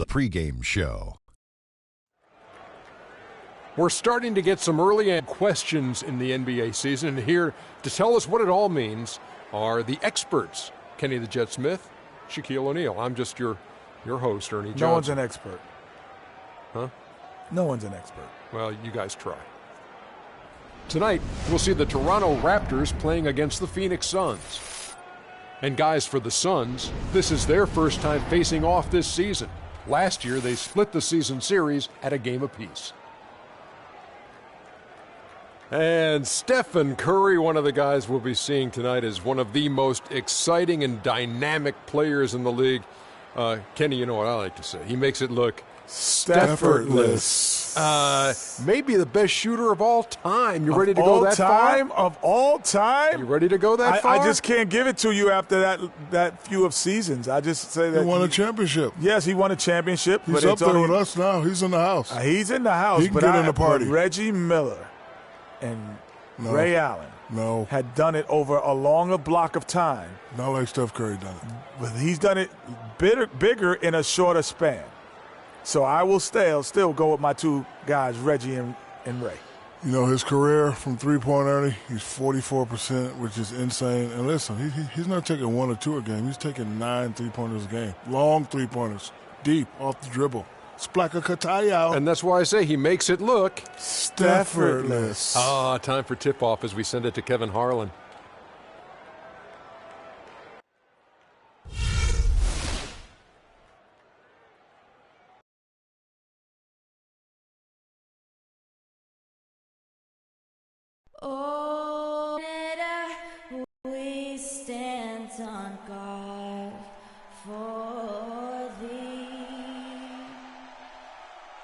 the pregame show. We're starting to get some early questions in the NBA season, and here to tell us what it all means are the experts. Kenny the Jet Smith, Shaquille O'Neal. I'm just your host, Ernie Johnson. No one's an expert. Huh? No one's an expert. Well, you guys try. Tonight, we'll see the Toronto Raptors playing against the Phoenix Suns. And guys, for the Suns, this is their first time facing off this season. Last year, they split the season series at a game apiece. And Stephen Curry, one of the guys we'll be seeing tonight, is one of the most exciting and dynamic players in the league. Kenny, you know what I like to say. He makes it look effortless. Maybe the best shooter of all time. You ready to go that far? Of all time? You ready to go that far? I just can't give it to you after that few of seasons. I just say that he won a championship. Yes, he won a championship. He's but up there with us now. He's in the house. He's in the house. He can get in the party. But Reggie Miller and Ray Allen had done it over a longer block of time. Not like Steph Curry done it. But he's done it bigger in a shorter span. So I will still go with my two guys, Reggie and Ray. You know, his career from three-point, Ernie, he's 44%, which is insane. And listen, he's not taking one or two a game. He's taking 9 three-pointers a game. Long three-pointers, deep, off the dribble. Splaka Kataya. And that's why I say he makes it look effortless. Time for tip-off as we send it to Kevin Harlan. Oh, we stand on guard for thee.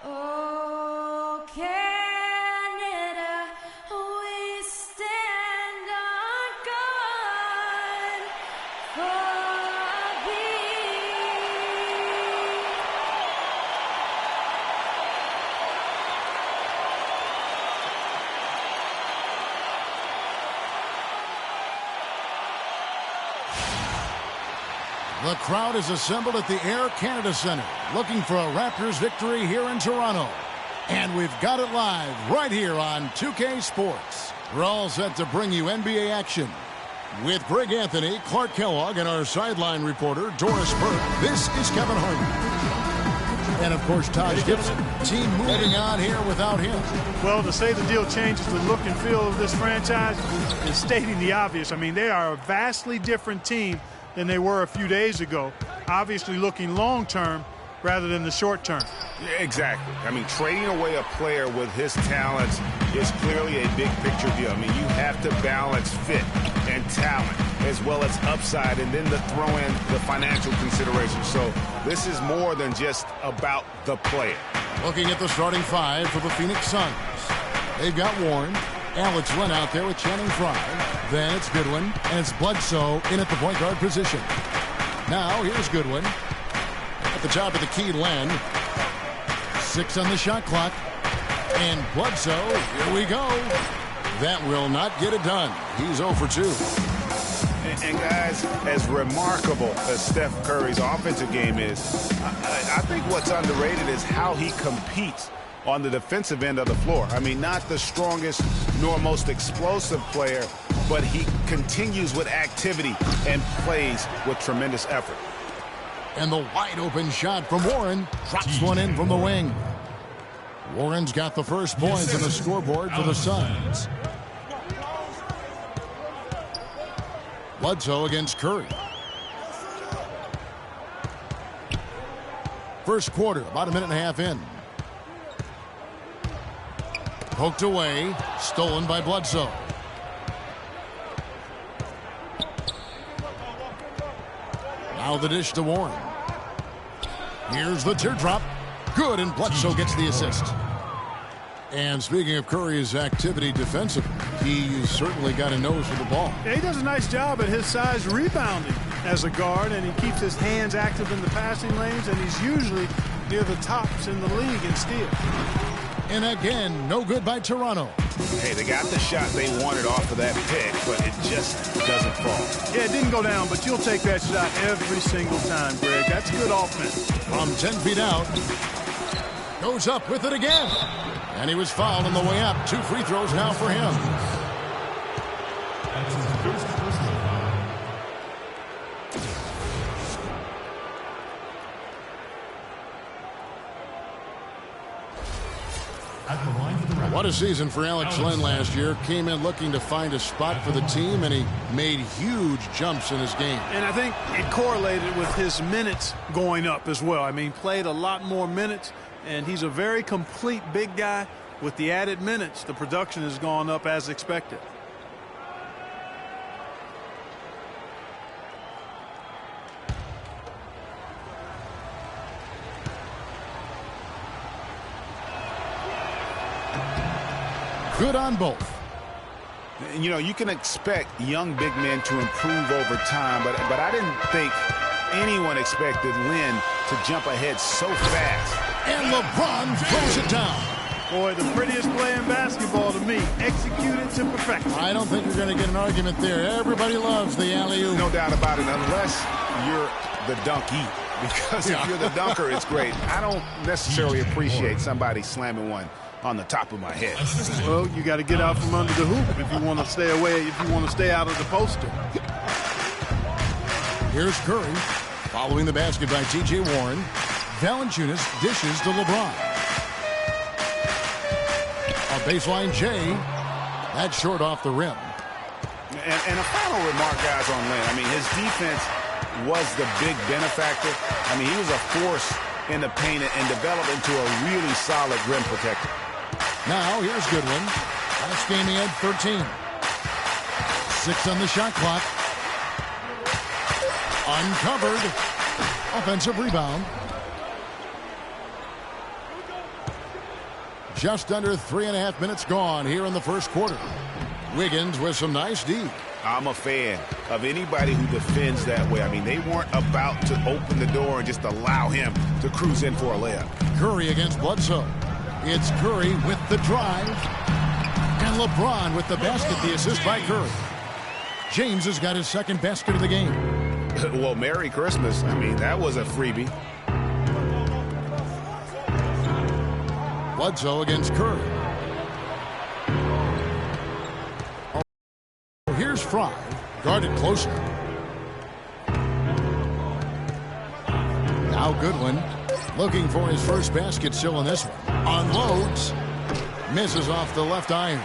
Oh, Canada, we stand on guard for thee. The crowd is assembled at the Air Canada Centre, looking for a Raptors victory here in Toronto. And we've got it live right here on 2K Sports. We're all set to bring you NBA action. With Greg Anthony, Clark Kellogg, and our sideline reporter, Doris Burke, this is Kevin Harlan. And, of course, Taj Gibson. Team moving on here without him. Well, to say the deal changes the look and feel of this franchise is stating the obvious. I mean, they are a vastly different team than they were a few days ago, obviously looking long-term rather than the short-term. Exactly. I mean, trading away a player with his talents is clearly a big-picture deal. I mean, you have to balance fit and talent as well as upside, and then to throw in the financial considerations. So this is more than just about the player. Looking at the starting five for the Phoenix Suns. They've got Warren, Alex Len out there with Channing Frye. Then it's Goodwin, and it's Bledsoe in at the point guard position. Now here's Goodwin. At the top of the key, Len. 6 on the shot clock. And Bledsoe, here we go. That will not get it done. He's 0 for 2. And guys, as remarkable as Steph Curry's offensive game is, I think what's underrated is how he competes on the defensive end of the floor. I mean, not the strongest nor most explosive player, but he continues with activity and plays with tremendous effort. And the wide open shot from Warren drops one in from the wing. Warren's got the first points on the scoreboard for the Suns. Bledsoe against Curry. First quarter, about a minute and a half in. Poked away, stolen by Bledsoe. Now the dish to Warren. Here's the teardrop. Good, and Bledsoe gets the assist. And speaking of Curry's activity defensively, he's certainly got a nose for the ball. Yeah, he does a nice job at his size rebounding as a guard, and he keeps his hands active in the passing lanes, and he's usually near the tops in the league in steals. And again, no good by Toronto. Hey, they got the shot they wanted off of that pick, but it just doesn't fall. Yeah, it didn't go down, but you'll take that shot every single time, Greg. That's good offense. From 10 feet out. Goes up with it again. And he was fouled on the way up. 2 free throws now for him. That's his first personal foul. At the line for the Raptors. What a season for Alex Len last year. Came in looking to find a spot for the team, and he made huge jumps in his game. And I think it correlated with his minutes going up as well. I mean, played a lot more minutes, and he's a very complete big guy. With the added minutes, the production has gone up as expected. Good on both. You know, you can expect young big men to improve over time, but I didn't think anyone expected Lynn to jump ahead so fast. And LeBron throws it down. Boy, the prettiest play in basketball to me. Executed to perfection. I don't think you're going to get an argument there. Everybody loves the alley-oop. No doubt about it, unless you're the donkey. Because if you're the dunker, it's great. I don't necessarily appreciate somebody slamming one on the top of my head. Well, you got to get out from under the hoop if you want to stay away, if you want to stay out of the poster. Here's Curry. Following the basket by T.J. Warren. Valanciunas dishes to LeBron. A baseline J. That's short off the rim. And a final remark, guys, on Lynn. I mean, his defense was the big benefactor. I mean, he was a force in the paint and developed into a really solid rim protector. Now, here's Goodwin. Last game he had 13. 6 on the shot clock. Uncovered. Offensive rebound. Just under 3.5 minutes gone here in the first quarter. Wiggins with some nice D. I'm a fan of anybody who defends that way. I mean, they weren't about to open the door and just allow him to cruise in for a layup. Curry against Bledsoe. It's Curry with the drive. And LeBron with the basket, the assist by Curry. James has got his second basket of the game. Well, Merry Christmas. I mean, that was a freebie. Bledsoe against Curry. Here's Fry, guarded closer. Now Goodwin, looking for his first basket still in this one. Unloads, misses off the left iron.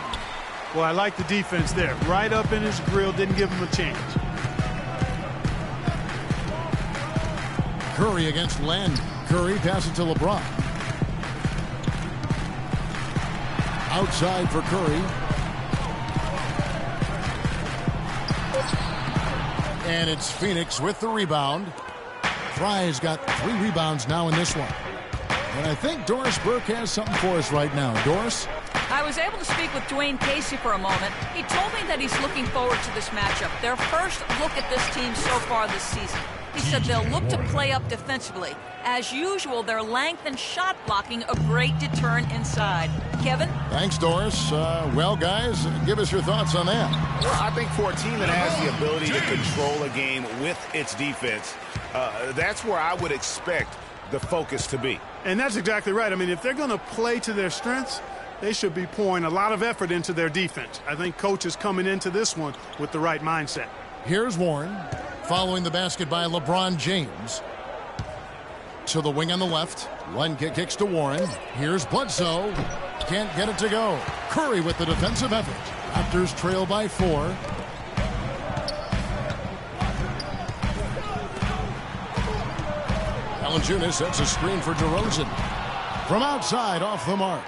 Well, I like the defense there. Right up in his grill, didn't give him a chance. Curry against Len. Curry passes to LeBron. Outside for Curry. And it's Phoenix with the rebound. Fry's got 3 rebounds now in this one. And I think Doris Burke has something for us right now. Doris? I was able to speak with Dwayne Casey for a moment. He told me that he's looking forward to this matchup. Their first look at this team so far this season. He said they'll look to play up defensively. As usual, their length and shot blocking a great deterrent inside. Kevin? Thanks, Doris. Well, guys, give us your thoughts on that. Well, I think for a team that has the ability to control a game with its defense, that's where I would expect the focus to be. And that's exactly right. I mean, if they're going to play to their strengths, they should be pouring a lot of effort into their defense. I think coach is coming into this one with the right mindset. Here's Warren, following the basket by LeBron James. To the wing on the left. One kick kicks to Warren. Here's Bledsoe. Can't get it to go. Curry with the defensive effort. Raptors trail by 4. Valanciunas sets a screen for DeRozan. From outside, off the mark.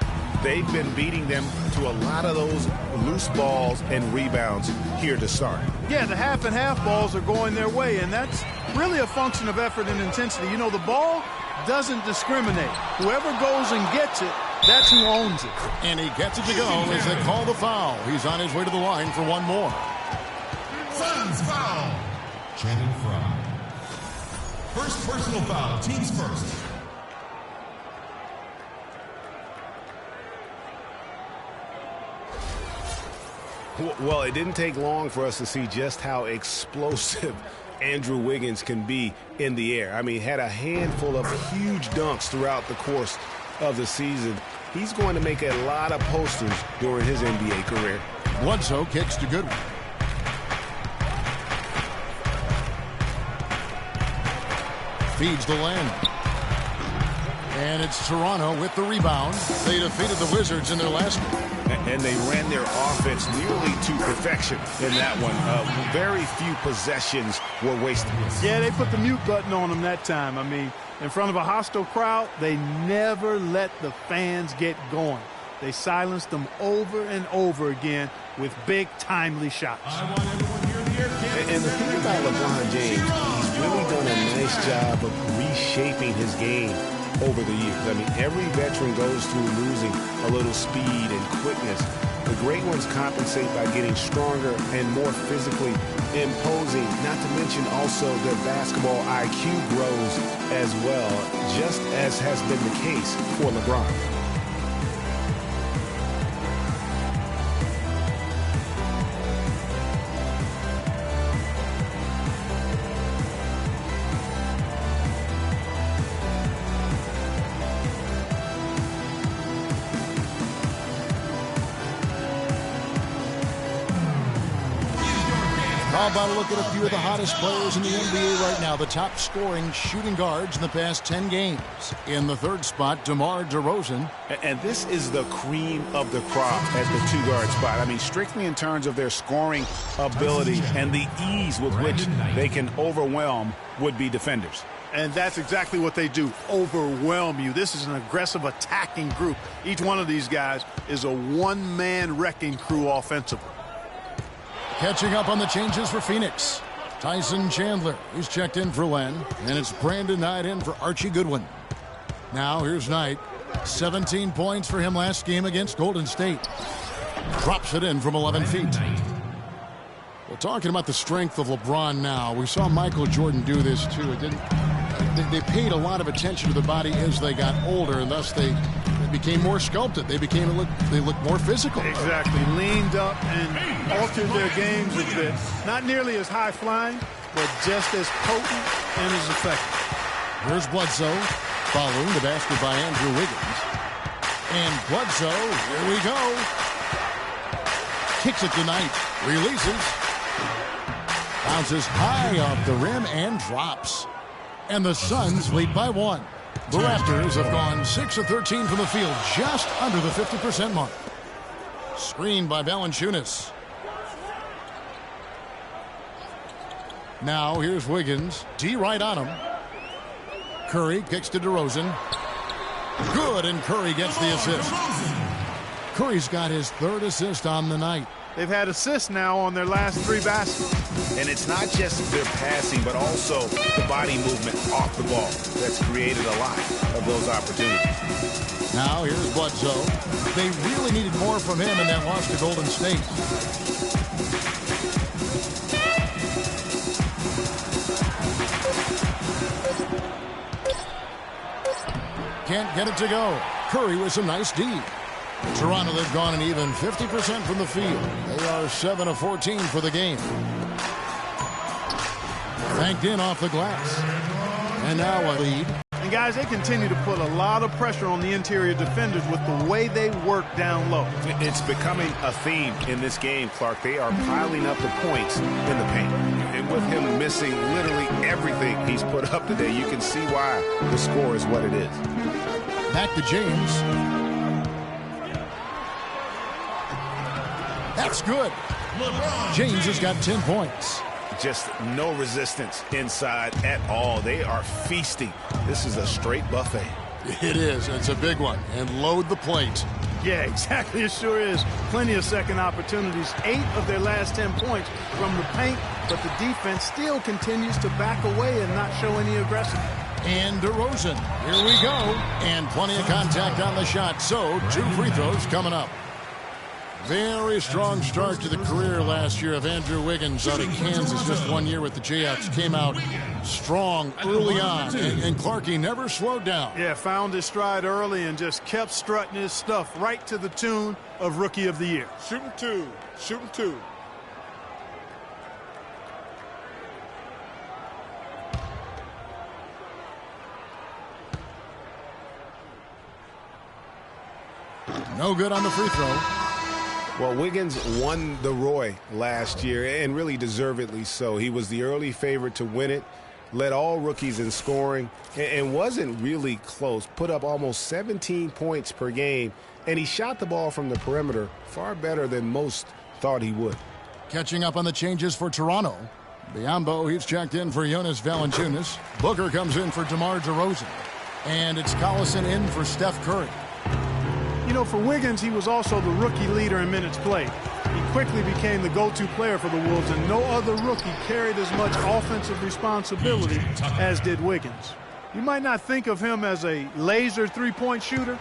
They've been beating them to a lot of those loose balls and rebounds here to start. Yeah, the half and half balls are going their way, and that's really a function of effort and intensity. You know, the ball doesn't discriminate. Whoever goes and gets it, that's who owns it. And he gets it to go as they call the foul. He's on his way to the line for one more. Suns foul. Channing Frye. First personal foul, team's first. Well, it didn't take long for us to see just how explosive Andrew Wiggins can be in the air. I mean, had a handful of huge dunks throughout the course of the season. He's going to make a lot of posters during his NBA career. Bledsoe kicks to Goodwin. Feeds the lane. And it's Toronto with the rebound. They defeated the Wizards in their last game. And they ran their offense nearly to perfection in that one. Very few possessions were wasted. Yeah, they put the mute button on them that time. I mean, in front of a hostile crowd, they never let the fans get going. They silenced them over and over again with big, timely shots. And the thing about LeBron James, he's really done a nice job of reshaping his game over the years. I mean, every veteran goes through losing a little speed and quickness. The great ones compensate by getting stronger and more physically imposing, not to mention also their basketball IQ grows as well, just as has been the case for LeBron. How about a look at a few of the hottest players in the NBA right now, the top scoring shooting guards in the past 10 games. In the third spot, DeMar DeRozan. And this is the cream of the crop at the two-guard spot. I mean, strictly in terms of their scoring ability and the ease with which they can overwhelm would-be defenders. And that's exactly what they do, overwhelm you. This is an aggressive attacking group. Each one of these guys is a one-man wrecking crew offensively. Catching up on the changes for Phoenix. Tyson Chandler is checked in for Len, and it's Brandon Knight in for Archie Goodwin. Now here's Knight. 17 points for him last game against Golden State. Drops it in from 11 feet. Well, talking about the strength of LeBron now, we saw Michael Jordan do this too. They paid a lot of attention to the body as they got older, and thus they became more sculpted. They looked more physical. Exactly. Leaned up and altered their games a bit. Not nearly as high flying, but just as potent and as effective. Here's Bledsoe following the basket by Andrew Wiggins. And Bledsoe, here we go. Kicks it to Knight. Releases. Bounces high off the rim and drops. And the Suns lead by 1. The Raptors have gone 6 of 13 from the field, just under the 50% mark. Screened by Valanciunas. Now here's Wiggins. D right on him. Curry kicks to DeRozan. Good, and Curry gets the assist. Curry's got his third assist on the night. They've had assists now on their last 3 baskets. And it's not just their passing, but also the body movement off the ball that's created a lot of those opportunities. Now here's Bledsoe. They really needed more from him in that loss to Golden State. Can't get it to go. Curry with some nice D. Toronto, they've gone an even 50% from the field. They are 7 of 14 for the game. Banked in off the glass. And now a lead. And guys, they continue to put a lot of pressure on the interior defenders with the way they work down low. It's becoming a theme in this game, Clark. They are piling up the points in the paint. And with him missing literally everything he's put up today, you can see why the score is what it is. Back to James. That's good. James has got 10 points. Just no resistance inside at all. They are feasting. This is a straight buffet. It is. It's a big one. And load the plate. Yeah, exactly. It sure is. Plenty of second opportunities. 8 of their last 10 points from the paint, but the defense still continues to back away and not show any aggression. And DeRozan. Here we go. And plenty of contact on the shot. So 2 free throws coming up. Very strong start to the career last year of Andrew Wiggins out of Kansas. Just 1 year with the Jayhawks. Came out strong early on, and Clarkie never slowed down. Yeah, found his stride early and just kept strutting his stuff right to the tune of Rookie of the Year. Shooting two. Shooting two. No good on the free throw. Well, Wiggins won the Roy last year, and really deservedly so. He was the early favorite to win it, led all rookies in scoring, and wasn't really close. Put up almost 17 points per game, and he shot the ball from the perimeter far better than most thought he would. Catching up on the changes for Toronto. Biyombo, he's checked in for Jonas Valanciunas. Booker comes in for DeMar DeRozan. And it's Collison in for Steph Curry. You know, for Wiggins, he was also the rookie leader in minutes played. He quickly became the go-to player for the Wolves, and no other rookie carried as much offensive responsibility as did Wiggins. You might not think of him as a laser three-point shooter,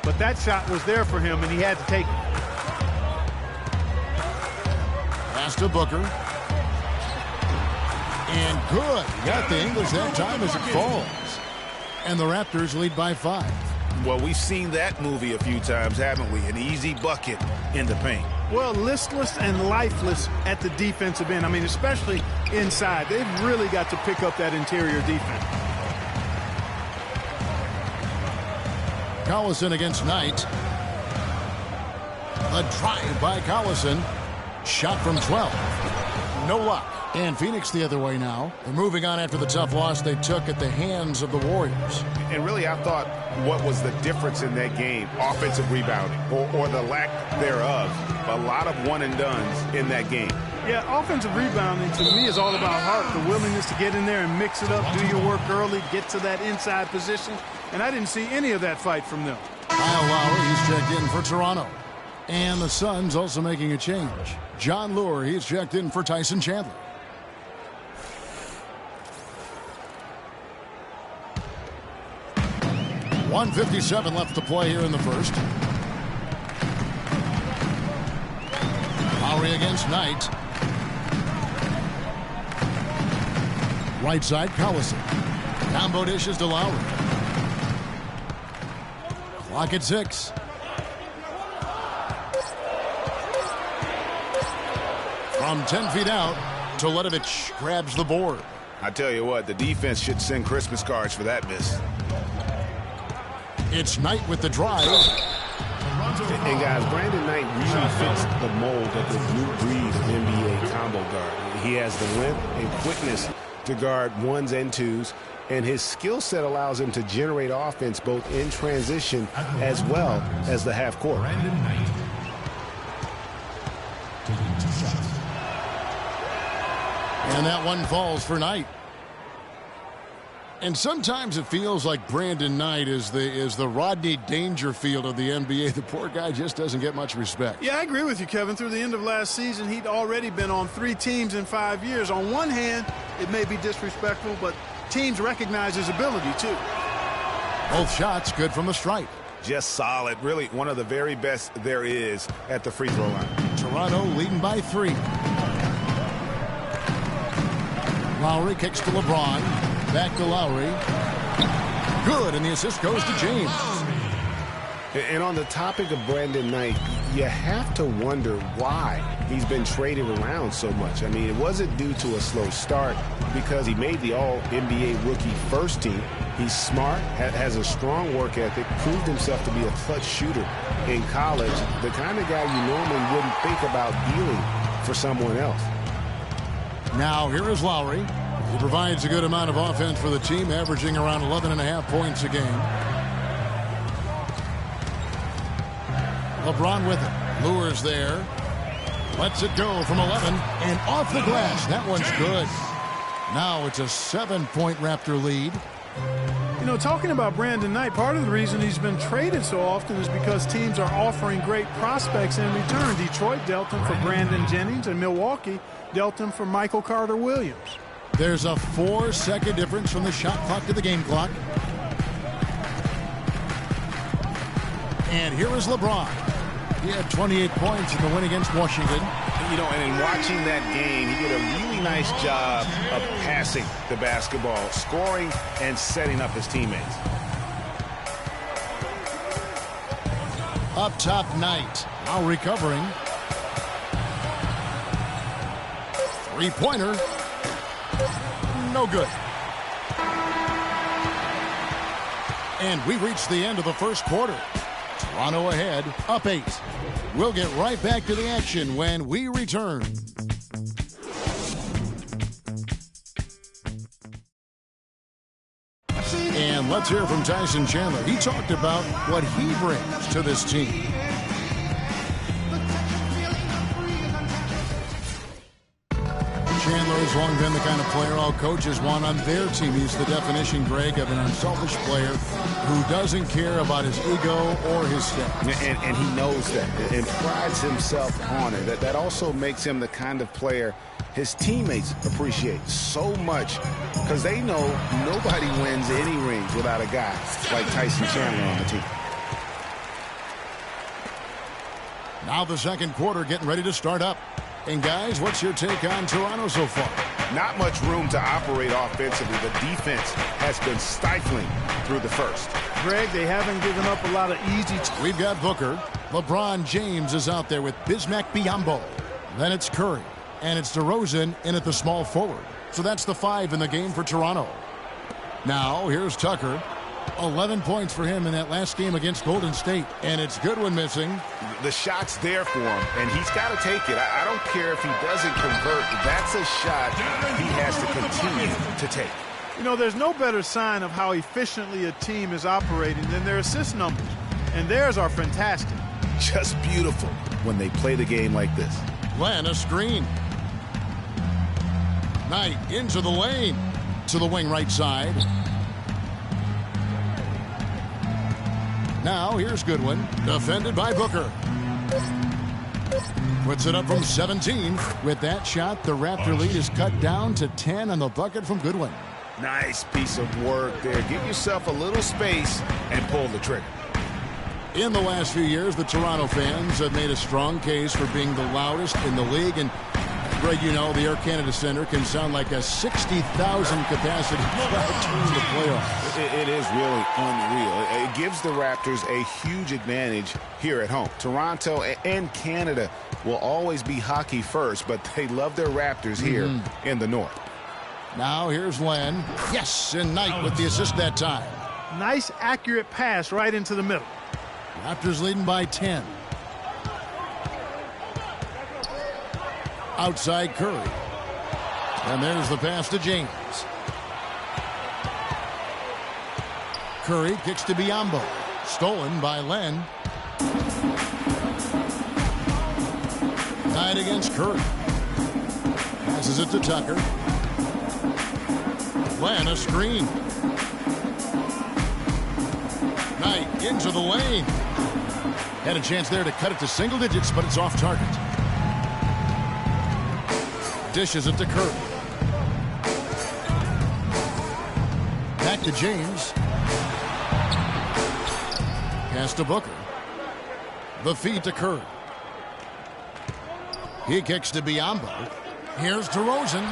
but that shot was there for him, and he had to take it. Pass to Booker. And good. Got the English that time as it falls. And the Raptors lead by 5. Well, we've seen that movie a few times, haven't we? An easy bucket in the paint. Well, listless and lifeless at the defensive end. I mean, especially inside. They've really got to pick up that interior defense. Collison against Knight. A drive by Collison. Shot from 12. No luck. And Phoenix the other way now. They're moving on after the tough loss they took at the hands of the Warriors. And really, I thought what was the difference in that game? Offensive rebounding, or the lack thereof. A lot of one-and-dones in that game. Yeah, offensive rebounding to me is all about heart, the willingness to get in there and mix it up, do your work early, get to that inside position. And I didn't see any of that fight from them. Kyle Lowry, he's checked in for Toronto. And the Suns also making a change. John Lure, he's checked in for Tyson Chandler. .157 left to play here in the first. Lowry against Knight. Right side, Collison. Combo dishes to Lowry. Clock at 6. From 10 feet out, Toledovich grabs the board. I tell you what, the defense should send Christmas cards for that miss. It's Knight with the drive. And guys, Brandon Knight really fits the mold of the new breed of NBA combo guard. He has the length and quickness to guard ones and twos, and his skill set allows him to generate offense both in transition as well as the half court. Brandon Knight. Taking 2 shots. And that one falls for Knight. And sometimes it feels like Brandon Knight is the Rodney Dangerfield of the NBA. The poor guy just doesn't get much respect. Yeah, I agree with you, Kevin. Through the end of last season, he'd already been on 3 teams in 5 years. On one hand, it may be disrespectful, but teams recognize his ability, too. Both shots good from the stripe. Just solid. Really one of the very best there is at the free throw line. Toronto leading by 3. Lowry kicks to LeBron. Back to Lowry. Good, and the assist goes to James. And on the topic of Brandon Knight, you have to wonder why he's been traded around so much. I mean, it wasn't due to a slow start because he made the All-NBA rookie first team. He's smart, has a strong work ethic, proved himself to be a clutch shooter in college, the kind of guy you normally wouldn't think about dealing for someone else. Now here is Lowry. He provides a good amount of offense for the team, averaging around 11.5 points a game. LeBron with it. Lures there. Lets it go from 11 and off the glass. That one's good. Now it's a 7-point Raptor lead. You know, talking about Brandon Knight, part of the reason he's been traded so often is because teams are offering great prospects in return. Detroit dealt him for Brandon Jennings, and Milwaukee dealt him for Michael Carter-Williams. There's a 4-second difference from the shot clock to the game clock. And here is LeBron. He had 28 points in the win against Washington. You know, and in watching that game, he did a really nice job of passing the basketball, scoring, and setting up his teammates. Up top, Knight. Now recovering. Three-pointer. No good. And we reached the end of the first quarter. Toronto ahead, up 8. We'll get right back to the action when we return. And let's hear from Tyson Chandler. He talked about what he brings to this team. Chandler has long been the kind of player all coaches want on their team. He's the definition, Greg, of an unselfish player who doesn't care about his ego or his stats. And he knows that and prides himself on it. That also makes him the kind of player his teammates appreciate so much because they know nobody wins any rings without a guy like Tyson Chandler on the team. Now the second quarter getting ready to start up. And guys, what's your take on Toronto so far? Not much room to operate offensively. The defense has been stifling through the first. Greg, they haven't given up a lot of easy. We've got Booker. LeBron James is out there with Bismack Biyombo. Then it's Curry. And it's DeRozan in at the small forward. So that's the 5 in the game for Toronto. Now, here's Tucker. 11 points for him in that last game against Golden State. And it's Goodwin missing. The shot's there for him, and he's got to take it. I don't care if he doesn't convert. That's a shot he has to continue to take. You know, there's no better sign of how efficiently a team is operating than their assist numbers. And theirs are fantastic. Just beautiful when they play the game like this. Len, a screen. Knight into the lane. To the wing right side. Now, here's Goodwin, defended by Booker. Puts it up from 17. With that shot, the Raptor lead is cut down to 10 on the bucket from Goodwin. Nice piece of work there. Give yourself a little space and pull the trigger. In the last few years, the Toronto fans have made a strong case for being the loudest in the league. And, Greg, you know, the Air Canada Center can sound like a 60,000 capacity crowd during the playoffs. It is really unreal. It gives the Raptors a huge advantage here at home. Toronto and Canada will always be hockey first, but they love their Raptors here in the North. Now here's Len. Yes, and Knight with the assist that time. Nice, accurate pass right into the middle. Raptors leading by 10. Outside Curry. And there's the pass to James. Curry kicks to Biyombo. Stolen by Len. Knight against Curry. Passes it to Tucker. Len, a screen. Knight into the lane. Had a chance there to cut it to single digits, but it's off target. Dishes it to Curry. Back to James. Pass to Booker. The feed to Curry. He kicks to Biyombo. Here's DeRozan.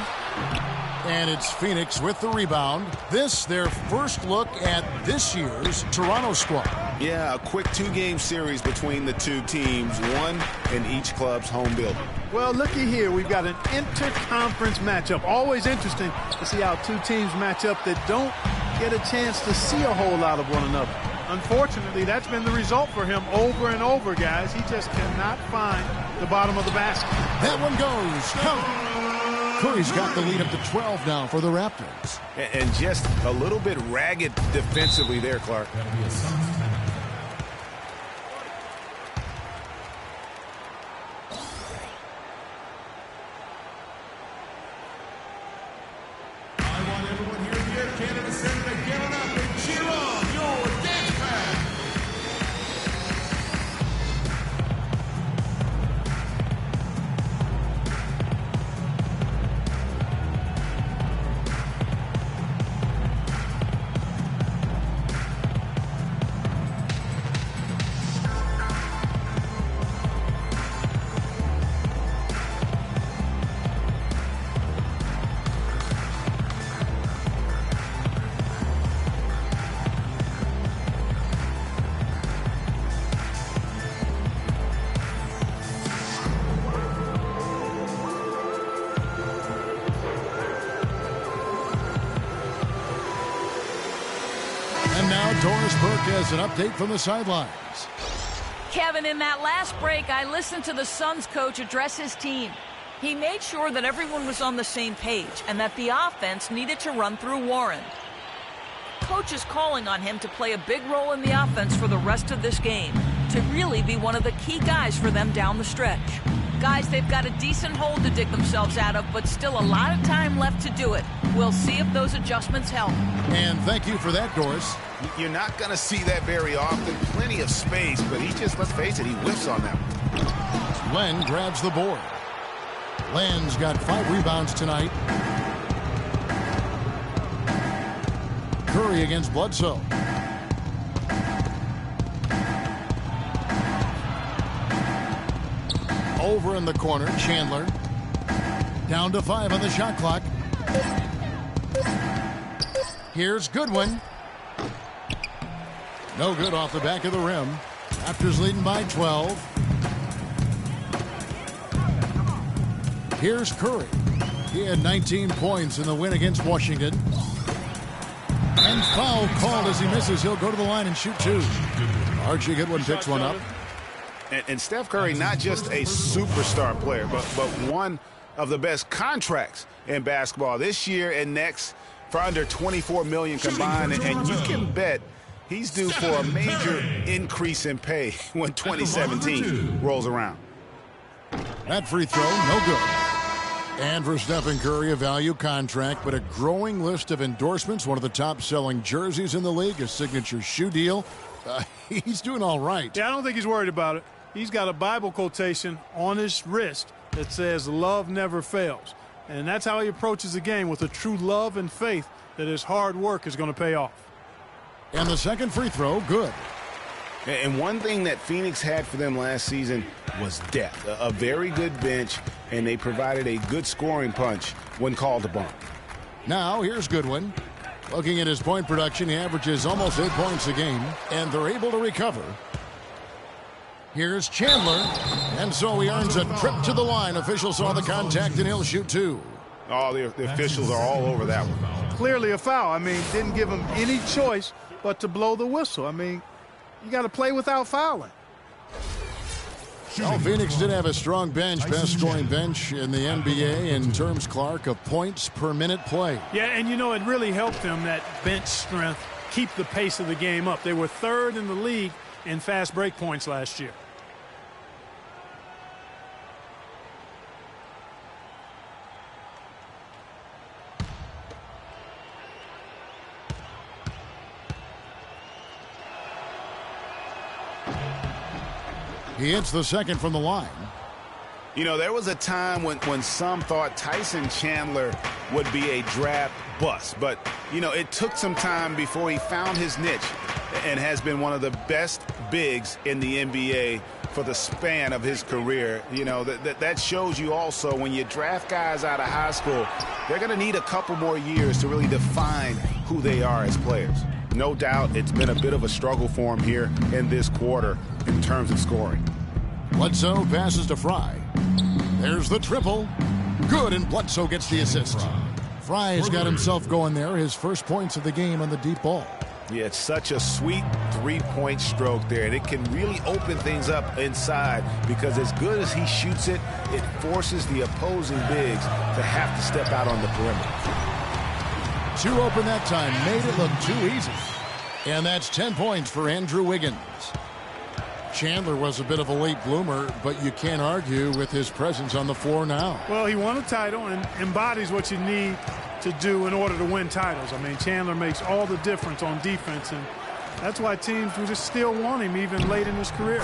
And it's Phoenix with the rebound. This, their first look at this year's Toronto squad. Yeah, a quick 2-game series between the two teams, one in each club's home building. Well, looky here. We've got an inter-conference matchup. Always interesting to see how two teams match up that don't get a chance to see a whole lot of one another. Unfortunately, that's been the result for him over and over, guys. He just cannot find the bottom of the basket. That one goes. Count. Curry's got the lead up to 12 now for the Raptors. And just a little bit ragged defensively there, Clark. I want everyone here at the Air Canada Center to get on up and cheer on your dance band. And now Doris Burke has an update from the sidelines. Kevin, in that last break, I listened to the Suns coach address his team. He made sure that everyone was on the same page and that the offense needed to run through Warren. Coach is calling on him to play a big role in the offense for the rest of this game, to really be one of the key guys for them down the stretch. Guys, they've got a decent hole to dig themselves out of, but still a lot of time left to do it. We'll see if those adjustments help. And thank you for that, Doris. You're not going to see that very often. Plenty of space, but he just, let's face it, he whiffs on that one. Len grabs the board. Len's got 5 rebounds tonight. Curry against Bledsoe. Over in the corner, Chandler. Down to 5 on the shot clock. Here's Goodwin. No good off the back of the rim. Raptors leading by 12. Here's Curry. He had 19 points in the win against Washington. And foul called as he misses. He'll go to the line and shoot 2. Archie Goodwin picks one up. And Steph Curry, not just a superstar player, but one of the best contracts in basketball this year and next for under $24 million combined. And you can bet he's due for a major increase in pay when 2017 rolls around. That free throw, no good. And for Stephen Curry, a value contract, but a growing list of endorsements. One of the top-selling jerseys in the league, a signature shoe deal. He's doing all right. Yeah, I don't think he's worried about it. He's got a Bible quotation on his wrist that says, "Love never fails." And that's how he approaches the game, with a true love and faith that his hard work is going to pay off. And the second free throw, good. And one thing that Phoenix had for them last season was depth. A very good bench, and they provided a good scoring punch when called upon. Now, here's Goodwin. Looking at his point production, he averages almost 8 points a game, and they're able to recover. Here's Chandler, and so he earns a trip to the line. Officials saw the contact, and he'll shoot 2. Oh, the officials are all over that one. Clearly a foul. I mean, didn't give him any choice but to blow the whistle. I mean, you got to play without fouling. Well, Phoenix did have a strong bench, best scoring bench in the NBA in terms, Clark, of points per minute play. Yeah, and you know, it really helped them, that bench strength, keep the pace of the game up. They were 3rd in the league in fast break points last year. He hits the second from the line. You know, there was a time when some thought Tyson Chandler would be a draft bust. But, you know, it took some time before he found his niche and has been one of the best bigs in the NBA for the span of his career. You know, that shows you also when you draft guys out of high school, they're going to need a couple more years to really define who they are as players. No doubt it's been a bit of a struggle for him here in this quarter in terms of scoring. Bledsoe passes to Fry. There's the triple. Good, and Bledsoe gets the assist. Fry's got himself going there, his first points of the game on the deep ball. Yeah, it's such a sweet three-point stroke there, and it can really open things up inside because as good as he shoots it, it forces the opposing bigs to have to step out on the perimeter. 2 open that time, made it look too easy. And that's 10 points for Andrew Wiggins. Chandler was a bit of a late bloomer, but you can't argue with his presence on the floor now. Well, he won a title and embodies what you need to do in order to win titles. I mean, Chandler makes all the difference on defense, and that's why teams will just still want him even late in his career.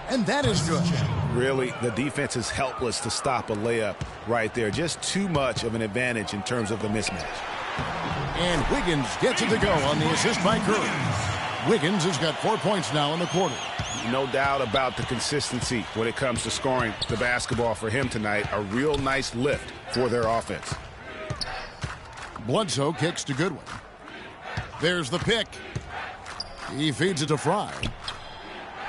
And that is good. Really, the defense is helpless to stop a layup right there. Just too much of an advantage in terms of the mismatch. And Wiggins gets it to go on the assist by Curry. Wiggins has got 4 points now in the quarter. No doubt about the consistency when it comes to scoring the basketball for him tonight. A real nice lift for their offense. Bledsoe kicks to Goodwin. There's the pick. He feeds it to Fry.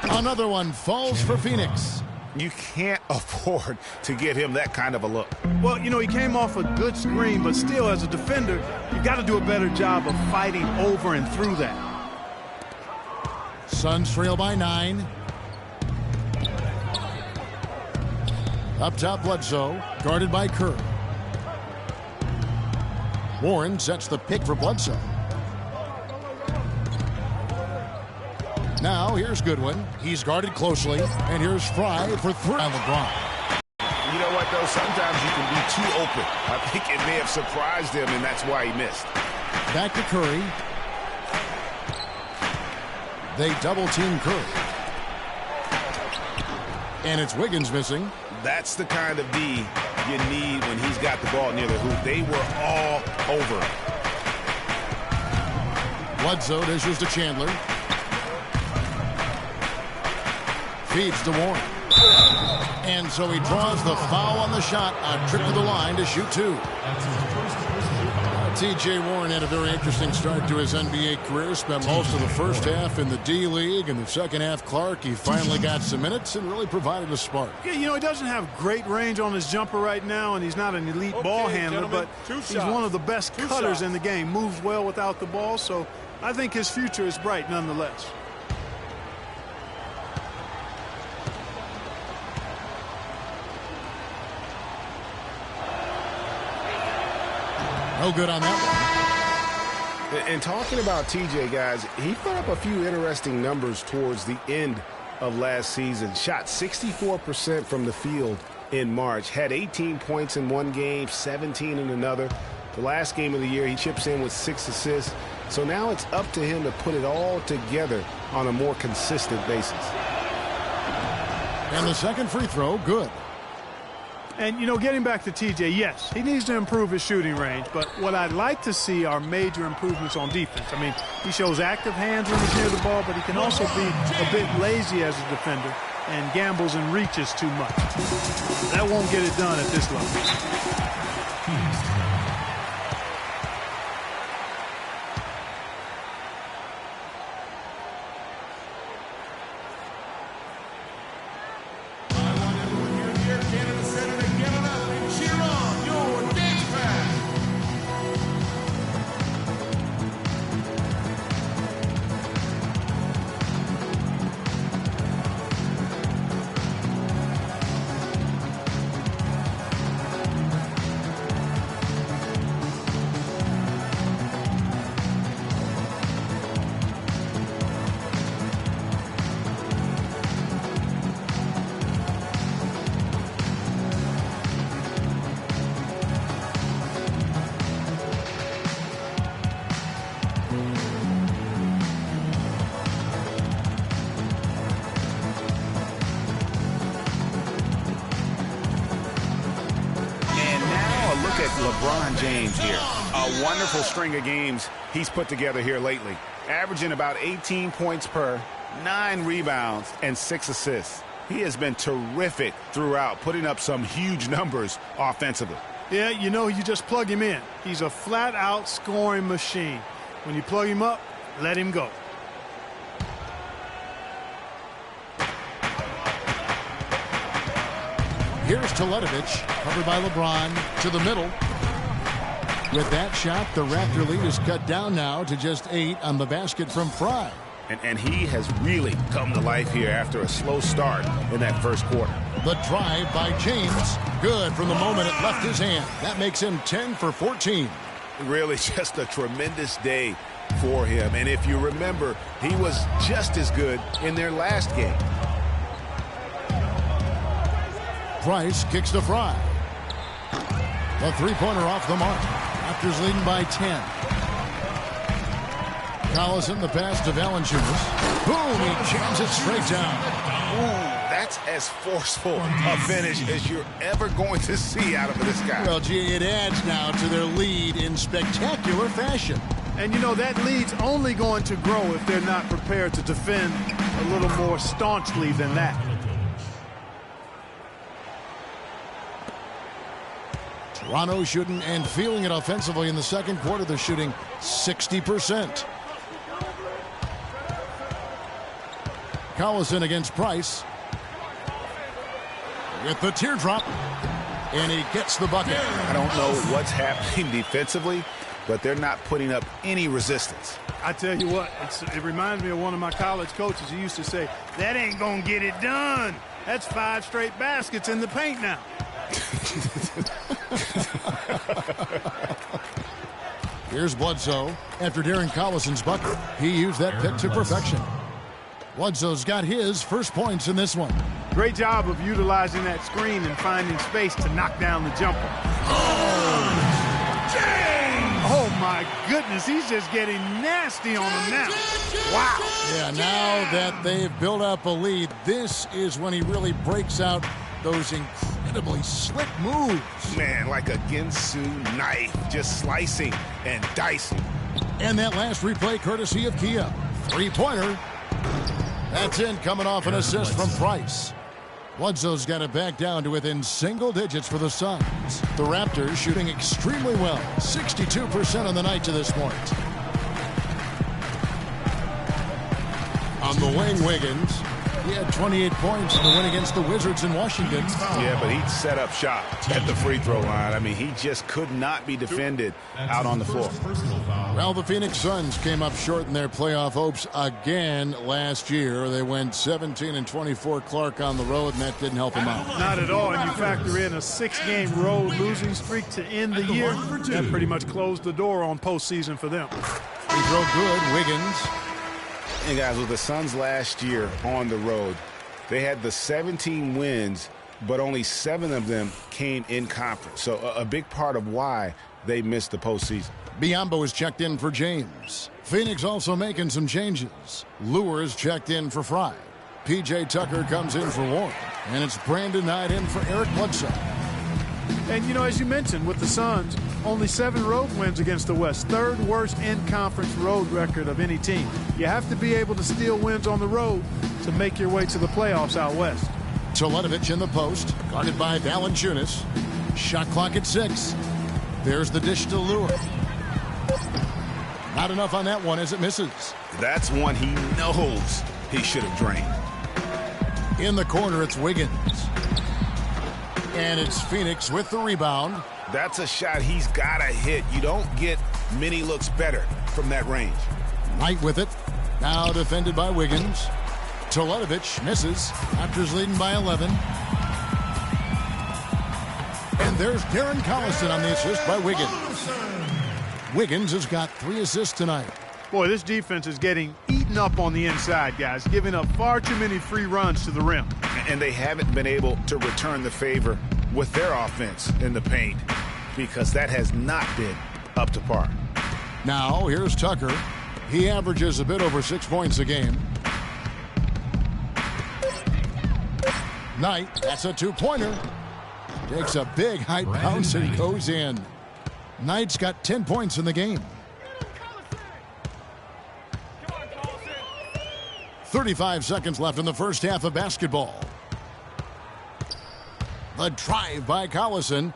Another one falls for Phoenix. You can't afford to get him that kind of a look. Well, you know, he came off a good screen, but still, as a defender, you got to do a better job of fighting over and through that. Suns trail by 9. Up top, Bledsoe, guarded by Curry. Warren sets the pick for Bledsoe. Now here's Goodwin. He's guarded closely, and here's Fry for 3 on LeBron. You know what, though? Sometimes you can be too open. I think it may have surprised him, and that's why he missed. Back to Curry. They double-team Curry. And it's Wiggins missing. That's the kind of D you need when he's got the ball near the hoop. They were all over. Bledsoe dishes to Chandler. Feeds to Warren. And so he draws the foul on the shot. A trip to the line to shoot 2. T.J. Warren had a very interesting start to his NBA career. Spent most of the first half in the D-League. In the second half, Clark, he finally got some minutes and really provided a spark. Yeah, you know, he doesn't have great range on his jumper right now, and he's not an elite ball handler, but he's one of the best cutters in the game. Moves well without the ball, so I think his future is bright nonetheless. No good on that one. And talking about TJ, guys, he put up a few interesting numbers towards the end of last season. Shot 64% from the field in March. Had 18 points in one game, 17 in another. The last game of the year, he chips in with 6 assists. So now it's up to him to put it all together on a more consistent basis. And the second free throw, good. And, you know, getting back to TJ, yes, he needs to improve his shooting range. But what I'd like to see are major improvements on defense. I mean, he shows active hands when he's near the ball, but he can also be a bit lazy as a defender and gambles and reaches too much. That won't get it done at this level. LeBron James here. A wonderful string of games he's put together here lately. Averaging about 18 points per, 9 rebounds, and 6 assists. He has been terrific throughout, putting up some huge numbers offensively. Yeah, you know, you just plug him in. He's a flat-out scoring machine. When you plug him up, let him go. Here's Teletovic, covered by LeBron, to the middle. With that shot, the Raptor lead is cut down now to just 8 on the basket from Fry. And he has really come to life here after a slow start in that first quarter. The drive by James, good from the moment it left his hand. That makes him 10 for 14. Really just a tremendous day for him. And if you remember, he was just as good in their last game. Price kicks to Fry. The three-pointer off the mark. Raptors leading by 10. Collison, the pass to Valanciunas. Boom, he jams it straight down. Ooh, that's as forceful a finish as you're ever going to see out of this guy. Well, gee, it adds now to their lead in spectacular fashion. And, you know, that lead's only going to grow if they're not prepared to defend a little more staunchly than that. Toronto shooting and feeling it offensively in the second quarter. They're shooting 60%. Collison against Price. With the teardrop. And he gets the bucket. I don't know what's happening defensively, but they're not putting up any resistance. I tell you what, it reminds me of one of my college coaches. He used to say, that ain't going to get it done. That's 5 straight baskets in the paint now. Here's Bledsoe. After Darren Collison's bucket, he used that pick to perfection. Bledsoe's got his first points in this one. Great job of utilizing that screen and finding space to knock down the jumper. Oh, my goodness. He's just getting nasty on him now. Wow. Yeah, now that they've built up a lead, this is when he really breaks out those incredibly slick moves. Man, like a Ginsu knife, just slicing and dicing. And that last replay courtesy of Kia. 3-pointer. That's in, coming off an assist from Price. Bledsoe's got it back down to within single digits for the Suns. The Raptors shooting extremely well. 62% on the night to this point. On the wing, Wiggins. He had 28 points in the win against the Wizards in Washington. Yeah, but he'd set up shop at the free throw line. I mean, he just could not be defended out on the floor. Well, the Phoenix Suns came up short in their playoff hopes again last year. They went 17-24 Clark on the road, and that didn't help them out. Not at all, and you factor in a 6-game road losing streak to end the year. That pretty much closed the door on postseason for them. Free throw good, Wiggins. And guys, with the Suns last year on the road, they had the 17 wins, but only 7 of them came in conference. So a big part of why they missed the postseason. Biyombo is checked in for James. Phoenix also making some changes. Lewis checked in for Fry. P.J. Tucker comes in for Warren. And it's Brandon Knight in for Eric Bledsoe. And, you know, as you mentioned, with the Suns, only 7 road wins against the West. 3rd worst in-conference road record of any team. You have to be able to steal wins on the road to make your way to the playoffs out west. Teletovic in the post, guarded by Valanciunas. Shot clock at 6. There's the dish to Lure. Not enough on that one as it misses. That's one he knows he should have drained. In the corner, it's Wiggins. And it's Phoenix with the rebound. That's a shot he's got to hit. You don't get many looks better from that range. Knight with it. Now defended by Wiggins. Teletovic misses. Raptors leading by 11. And there's Darren Collison on the assist by Wiggins. Wiggins has got 3 assists tonight. Boy, this defense is getting eaten up on the inside, guys, giving up far too many free runs to the rim. And they haven't been able to return the favor with their offense in the paint because that has not been up to par. Now, here's Tucker. He averages a bit over 6 points a game. Knight, that's a 2-pointer. Takes a big high bounce and goes in. Knight's got 10 points in the game. 35 seconds left in the first half of basketball. The drive by Collison.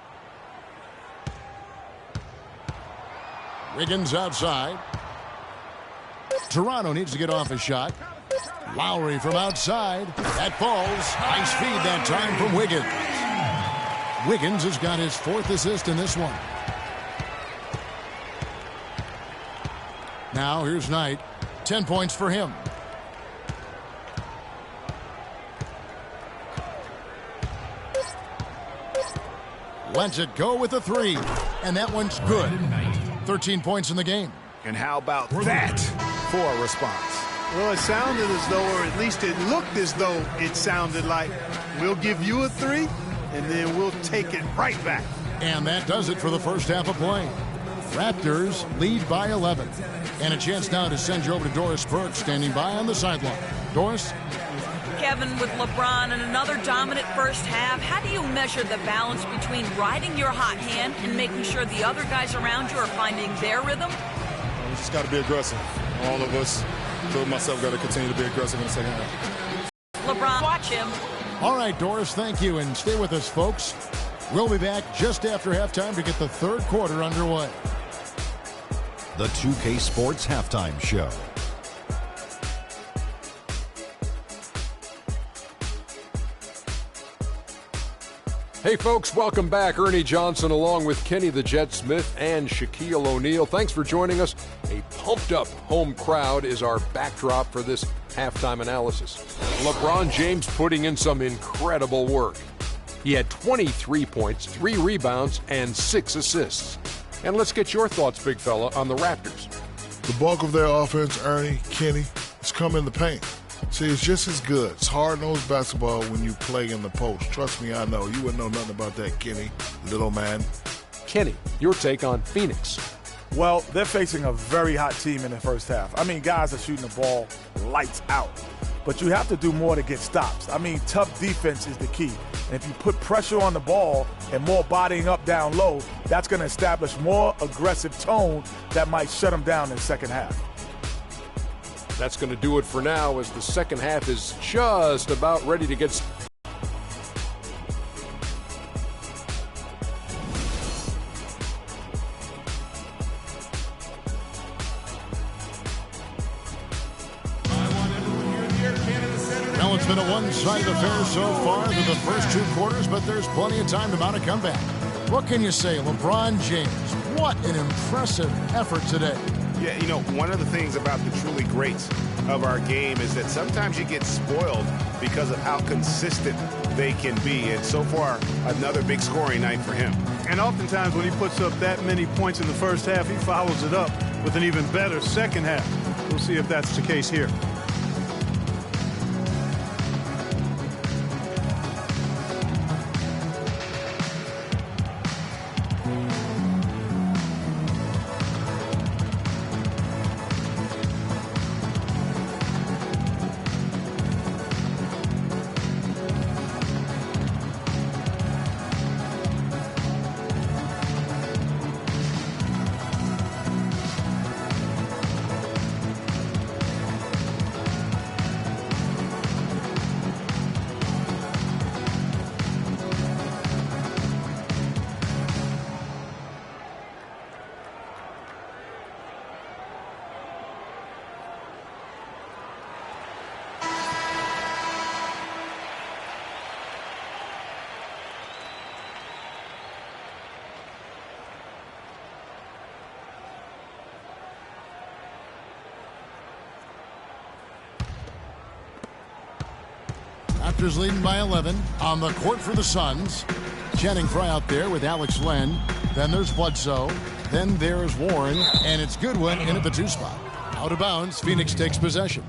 Wiggins outside. Toronto needs to get off a shot. Lowry from outside. That falls. Nice feed that time from Wiggins. Wiggins has got his 4th assist in this one. Now here's Knight. 10 points for him. Lets it go with a 3. And that one's good. 13 points in the game. And how about that for a response? Well, it sounded as though, or at least it looked as though it sounded like, we'll give you a 3, and then we'll take it right back. And that does it for the first half of play. Raptors lead by 11. And a chance now to send you over to Doris Burke, standing by on the sideline. Doris? Kevin, with LeBron and another dominant first half, how do you measure the balance between riding your hot hand and making sure the other guys around you are finding their rhythm? We just got to be aggressive. All of us, including myself, got to continue to be aggressive in the second half. LeBron, watch him. All right, Doris, thank you. And stay with us, folks. We'll be back just after halftime to get the 3rd quarter underway. The 2K Sports Halftime Show. Hey folks, welcome back. Ernie Johnson along with Kenny the Jet Smith and Shaquille O'Neal. Thanks for joining us. A pumped-up home crowd is our backdrop for this halftime analysis. LeBron James putting in some incredible work. He had 23 points, 3 rebounds, and 6 assists. And let's get your thoughts, big fella, on the Raptors. The bulk of their offense, Ernie, Kenny, has come in the paint. See, it's just as good. It's hard-nosed basketball when you play in the post. Trust me, I know. You wouldn't know nothing about that, Kenny, little man. Kenny, your take on Phoenix. Well, they're facing a very hot team in the first half. I mean, guys are shooting the ball lights out. But you have to do more to get stops. I mean, tough defense is the key. And if you put pressure on the ball and more bodying up down low, that's going to establish more aggressive tone that might shut them down in the second half. That's going to do it for now, as the second half is just about ready to get Well, it's been a one-sided affair so far through the first 2 quarters, but there's plenty of time to mount a comeback. What can you say? LeBron James, what an impressive effort today. Yeah, you know, one of the things about the truly greats of our game is that sometimes you get spoiled because of how consistent they can be. And so far, another big scoring night for him. And oftentimes when he puts up that many points in the first half, he follows it up with an even better second half. We'll see if that's the case here. Raptors leading by 11 on the court for the Suns. Channing Frye out there with Alex Len. Then there's Bledsoe. Then there's Warren. And it's Goodwin in at the 2 spot. Out of bounds, Phoenix takes possession.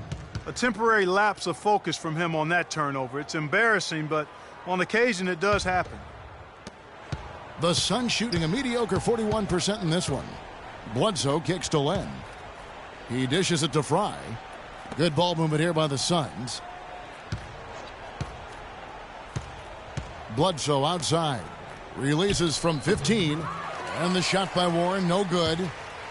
A temporary lapse of focus from him on that turnover. It's embarrassing, but on occasion it does happen. The Suns shooting a mediocre 41% in this one. Bledsoe kicks to Len. He dishes it to Frye. Good ball movement here by the Suns. Bledsoe outside. Releases from 15. And the shot by Warren, no good.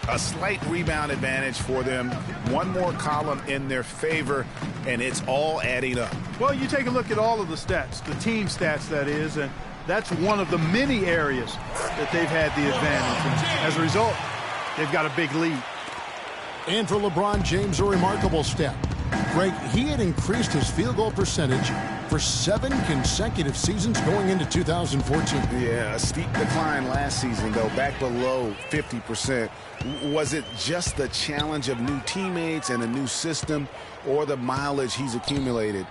A slight rebound advantage for them. One more column in their favor, and it's all adding up. Well, you take a look at all of the stats, the team stats, that is, and that's one of the many areas that they've had the advantage. And as a result, they've got a big lead. And for LeBron James, a remarkable step. Greg, he had increased his field goal percentage for 7 consecutive seasons going into 2014. Yeah, a steep decline last season, though, back below 50%. Was it just the challenge of new teammates and a new system, or the mileage he's accumulated?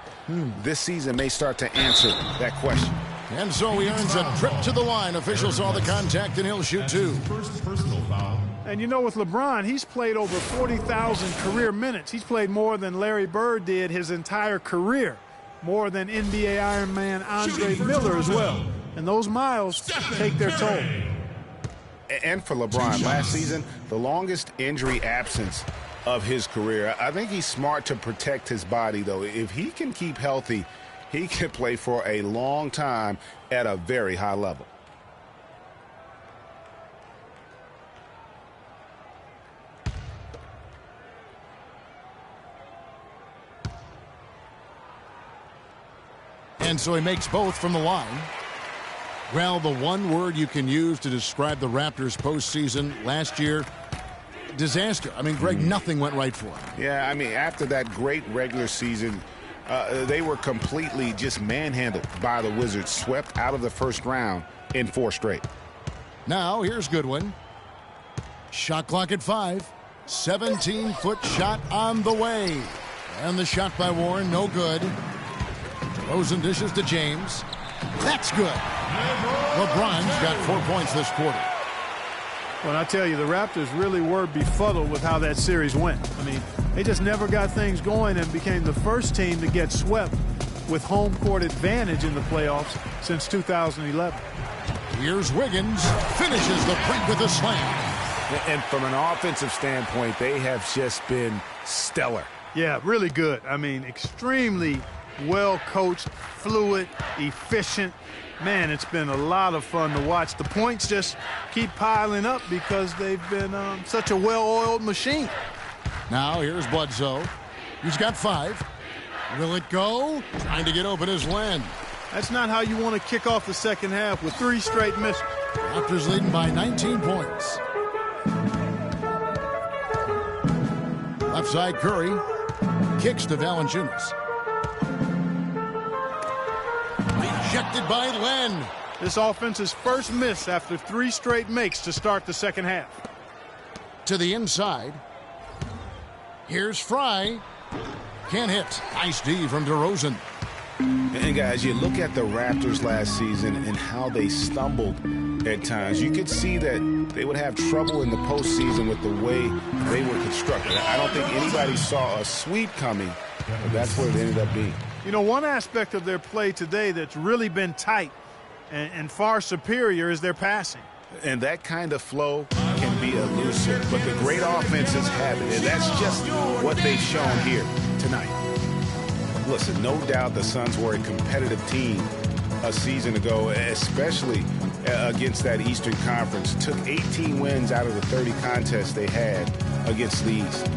This season may start to answer that question. And so he earns a trip to the line. Officials saw the contact, and he'll shoot 2. First personal foul. And you know, with LeBron, he's played over 40,000 career minutes. He's played more than Larry Bird did his entire career, more than NBA Iron Man Andre Miller as well. And those miles take their toll. And for LeBron, last season, the longest injury absence of his career. I think he's smart to protect his body, though. If he can keep healthy, he can play for a long time at a very high level. And so he makes both from the line. Well, the one word you can use to describe the Raptors postseason last year, disaster. I mean, Greg, nothing went right for him. Yeah, I mean, after that great regular season, they were completely just manhandled by the Wizards, swept out of the first round in 4 straight. Now, here's Goodwin. Shot clock at 5. 17-foot shot on the way. And the shot by Warren, no good. Rosen dishes to James. That's good. LeBron's got 4 points this quarter. Well, I tell you, the Raptors really were befuddled with how that series went. I mean, they just never got things going and became the first team to get swept with home court advantage in the playoffs since 2011. Here's Wiggins. Finishes the break with a slam. And from an offensive standpoint, they have just been stellar. Yeah, really good. I mean, extremely well coached, fluid, efficient. Man, it's been a lot of fun to watch. The points just keep piling up because they've been such a well-oiled machine. Now here's Bledsoe. He's got 5. Will it go? Trying to get open as Len. That's not how you want to kick off the second half with 3 straight misses. Raptors leading by 19 points. Left side Curry. Kicks to Valanciunas. Rejected by Len. This offense's first miss after 3 straight makes to start the second half. To the inside. Here's Fry. Can't hit. Nice D from DeRozan. And guys, you look at the Raptors last season and how they stumbled at times. You could see that they would have trouble in the postseason with the way they were constructed. I don't think anybody saw a sweep coming, but that's what it ended up being. You know, one aspect of their play today that's really been tight and far superior is their passing. And that kind of flow can be elusive, but the great offenses have it, and that's just what they've shown here tonight. Listen, no doubt the Suns were a competitive team a season ago, especially against that Eastern Conference. Took 18 wins out of the 30 contests they had against the East.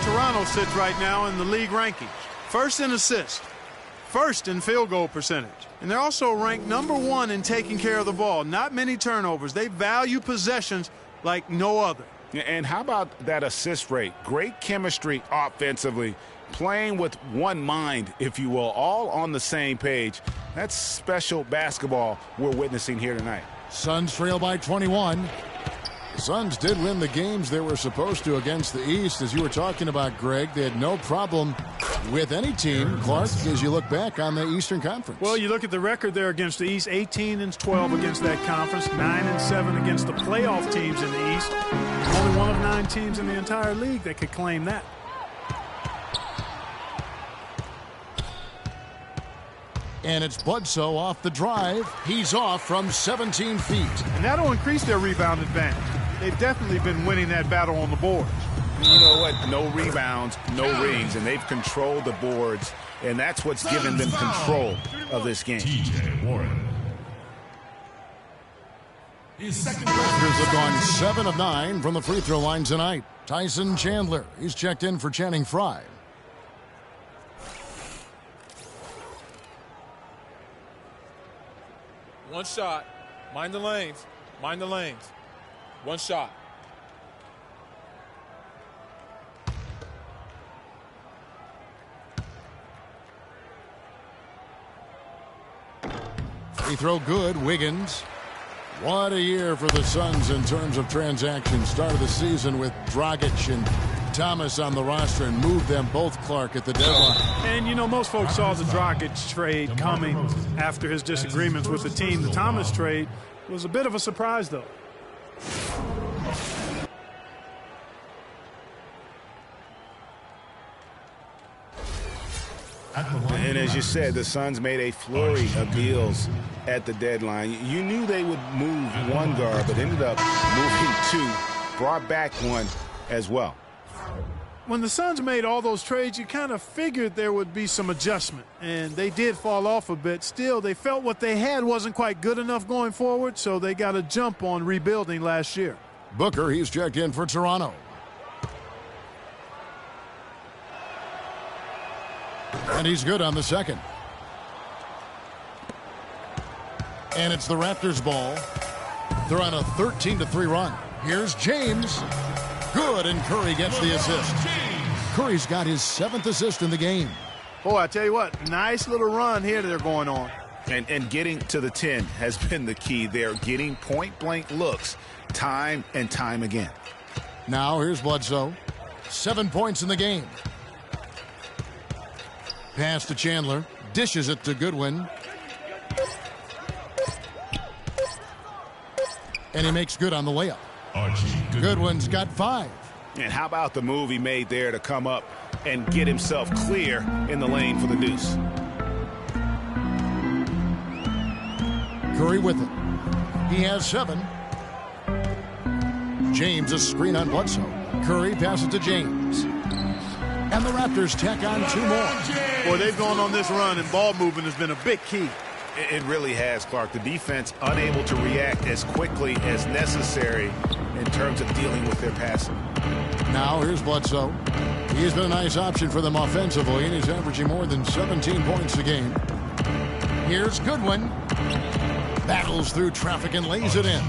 Toronto sits right now in the league rankings. First in assists, first in field goal percentage. And they're also ranked #1 in taking care of the ball. Not many turnovers. They value possessions like no other. And how about that assist rate? Great chemistry offensively, playing with one mind, if you will, all on the same page. That's special basketball we're witnessing here tonight. Suns trail by 21. The Suns did win the games they were supposed to against the East. As you were talking about, Greg, they had no problem with any team, Clark, as you look back on the Eastern Conference. Well, you look at the record there against the East, 18-12 against that conference, 9-7 against the playoff teams in the East. Only one of 9 teams in the entire league that could claim that. And it's Bledsoe off the drive. He's off from 17 feet. And that'll increase their rebound advantage. They've definitely been winning that battle on the boards. You know what? No rebounds, no rings, and they've controlled the boards, and that's what's given them control of this game. TJ Warren. His second Raptors have gone 7 of 9 from the free throw line tonight. Tyson Chandler, he's checked in for Channing Frye. One shot. Mind the lanes. Mind the lanes. One shot. Free throw good. Wiggins. What a year for the Suns in terms of transactions. Start of the season with Dragic and Thomas on the roster and moved them both, Clark, at the deadline. And, you know, most folks saw the Dragic trade coming after his disagreements with the team. The Thomas trade was a bit of a surprise, though. And as you said, the Suns made a flurry of deals at the deadline. You knew they would move one guard, but ended up moving 2, brought back 1 as well. When the Suns made all those trades, you kind of figured there would be some adjustment, and they did fall off a bit. Still, they felt what they had wasn't quite good enough going forward, so they got a jump on rebuilding last year. Booker, he's checked in for Toronto. And he's good on the second. And it's the Raptors' ball. They're on a 13-3 run. Here's James. Good, and Curry gets the assist. Curry's got his 7th assist in the game. Boy, I tell you what, nice little run here that they're going on. And getting to the 10 has been the key. They're getting point-blank looks time and time again. Now here's Bledsoe. 7 points in the game. Pass to Chandler. Dishes it to Goodwin. And he makes good on the layup. Goodwin's got 5. And how about the move he made there to come up and get himself clear in the lane for the deuce? Curry with it. He has 7. James a screen on Bledsoe. Curry passes to James. And the Raptors tack on 2 more. Boy, they've gone on this run, and ball movement has been a big key. It really has, Clark. The defense unable to react as quickly as necessary in terms of dealing with their passing. Now here's Bledsoe. He's been a nice option for them offensively, and he's averaging more than 17 points a game. Here's Goodwin. Battles through traffic and lays it in.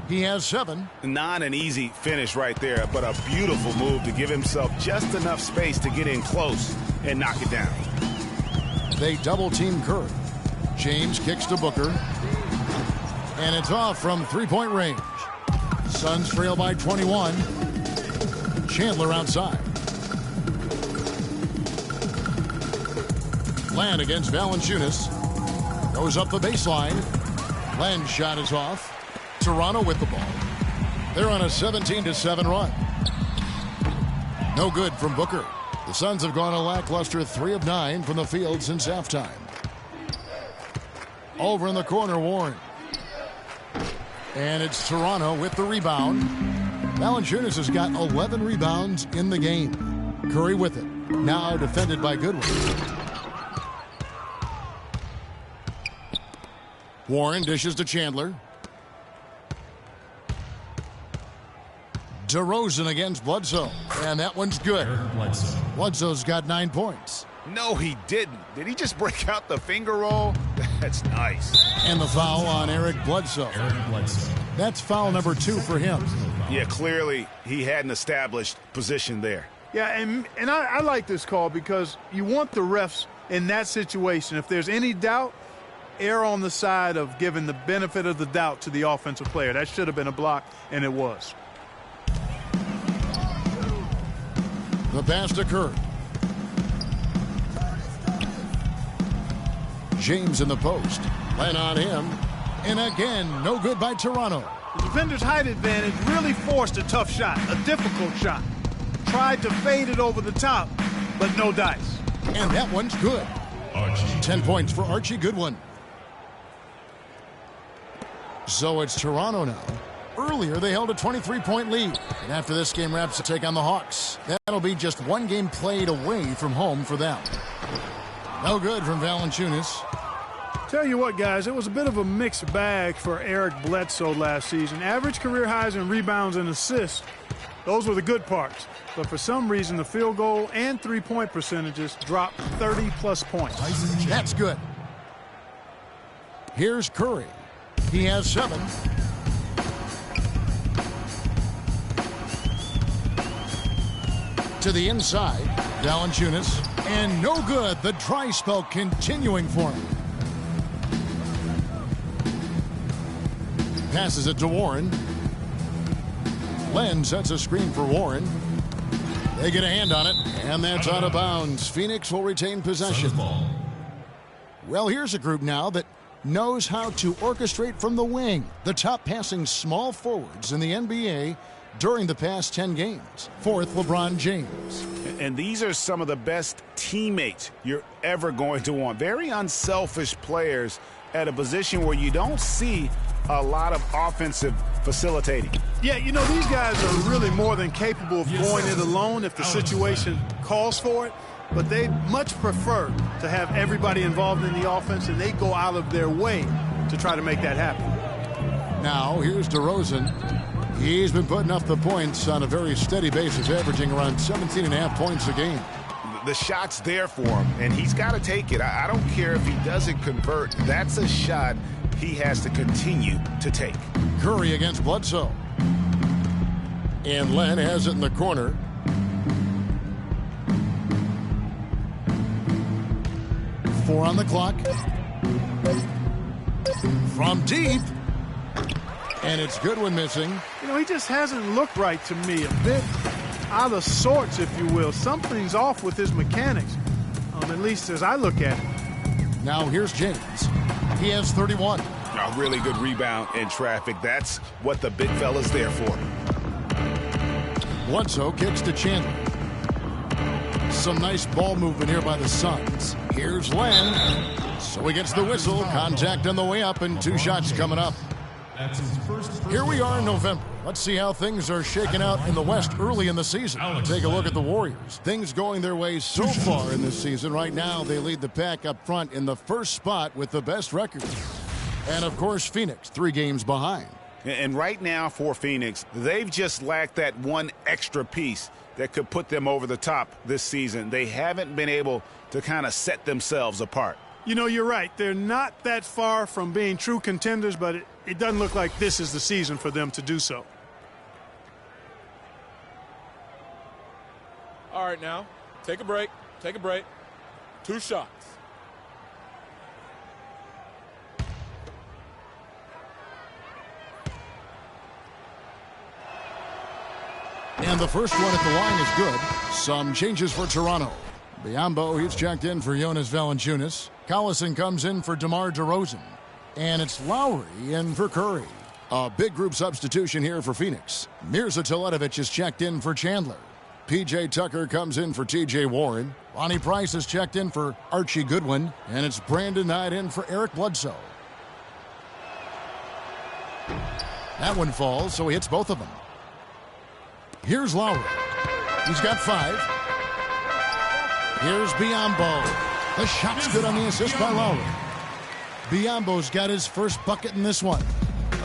He has 7. Not an easy finish right there, but a beautiful move to give himself just enough space to get in close and knock it down. They double-team Curry. James kicks to Booker. And it's off from 3-point range. Suns trail by 21. Chandler outside. Len against Valanciunas. Goes up the baseline. Len's shot is off. Toronto with the ball. They're on a 17-7 run. No good from Booker. The Suns have gone a lackluster 3 of 9 from the field since halftime. Over in the corner, Warren. And it's Toronto with the rebound. Valanciunas has got 11 rebounds in the game. Curry with it. Now defended by Goodwin. Warren dishes to Chandler. DeRozan against Bledsoe. And that one's good. Bledsoe's got 9 points. No, he didn't. Did he just break out the finger roll? That's nice. And the foul on Eric Bledsoe. That's foul number 2 for him. Yeah, clearly he had an established position there. Yeah, and I like this call because you want the refs in that situation. If there's any doubt, err on the side of giving the benefit of the doubt to the offensive player. That should have been a block, and it was. The pass to Curry. James in the post. Len on him. And again, no good by Toronto. The defender's height advantage really forced a tough shot, a difficult shot. Tried to fade it over the top, but no dice. And that one's good. 10 points for Archie Goodwin. So it's Toronto now. Earlier, they held a 23-point lead. And after this game wraps to take on the Hawks, that'll be just 1 game played away from home for them. No good from Valanciunas. Tell you what, guys, it was a bit of a mixed bag for Eric Bledsoe last season. Average career highs in rebounds and assists. Those were the good parts. But for some reason, the field goal and 3-point percentages dropped 30-plus points. That's good. Here's Curry. He has 7. To the inside, Valanciunas. And no good. The dry spell continuing for him. Passes it to Warren. Len sets a screen for Warren. They get a hand on it, and that's out of bounds. Phoenix will retain possession. Well, here's a group now that knows how to orchestrate from the wing. The top passing small forwards in the NBA during the past 10 games. 4th, LeBron James. And these are some of the best teammates you're ever going to want. Very unselfish players at a position where you don't see a lot of offensive facilitating. Yeah, you know, these guys are really more than capable of going it alone if the situation calls for it. But they much prefer to have everybody involved in the offense, and they go out of their way to try to make that happen. Now, here's DeRozan. He's been putting up the points on a very steady basis, averaging around 17.5 points a game. the shot's there for him, and he's got to take it. I don't care if he doesn't convert. That's a shot he has to continue to take. Curry against Bledsoe. And Len has it in the corner. Four on the clock. From deep. And it's Goodwin missing. You know, he just hasn't looked right to me. A bit out of sorts, if you will. Something's off with his mechanics, at least as I look at it. Now here's James. He has 31. A really good rebound in traffic. That's what the big fella's there for. Bledsoe kicks to Chandler. Some nice ball movement here by the Suns. Here's Len. So he gets the whistle. Contact on the way up and 2 shots coming up. Here we are in November. Let's see how things are shaking out in the West early in the season. Take a look at the Warriors. Things going their way so far in this season. Right now, they lead the pack up front in the first spot with the best record. And, of course, Phoenix, 3 games behind. And right now for Phoenix, they've just lacked that one extra piece that could put them over the top this season. They haven't been able to kind of set themselves apart. You know, you're right. They're not that far from being true contenders, but it doesn't look like this is the season for them to do so. All right, now, take a break. Take a break. 2 shots. And the first one at the line is good. Some changes for Toronto. Biyombo, he's checked in for Jonas Valanciunas. Collison comes in for DeMar DeRozan. And it's Lowry in for Curry. A big group substitution here for Phoenix. Mirza Teletovic is checked in for Chandler. P.J. Tucker comes in for T.J. Warren. Lonnie Price is checked in for Archie Goodwin. And it's Brandon Knight in for Eric Bledsoe. That one falls, so he hits both of them. Here's Lowry. He's got 5. Here's Biyombo. The shot's good on the assist by Lowry. Biyombo's got his first bucket in this one.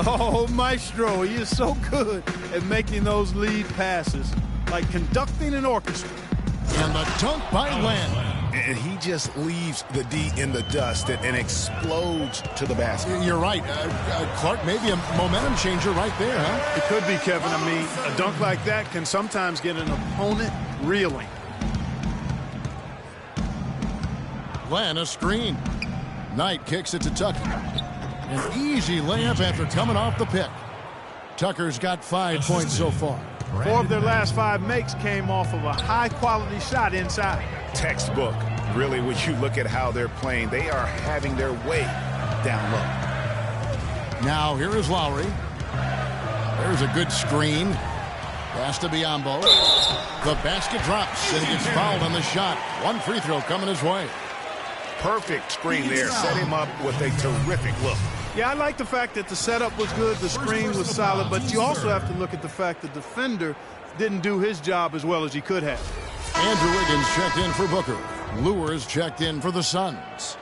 Oh, Maestro, he is so good at making those lead passes, like conducting an orchestra. And the dunk by Len. And he just leaves the D in the dust and explodes to the basket. You're right. Clark, maybe a momentum changer right there, huh? It could be, Kevin. I mean, a dunk like that can sometimes get an opponent reeling. Len, a screen. Knight kicks it to Tucker. An easy layup after coming off the pick. Tucker's got 5 points so far. 4 of their last 5 makes came off of a high-quality shot inside. Textbook. Really, when you look at how they're playing, they are having their way down low. Now, here is Lowry. There's a good screen. Pass to Biyombo. The basket drops, and he gets fouled on the shot. 1 free throw coming his way. Perfect screen there. Set him up with a terrific look. Yeah, I like the fact that the setup was good, the screen was solid, but you also have to look at the fact the defender didn't do his job as well as he could have. Andrew Wiggins checked in for Booker. Lewis checked in for the Suns.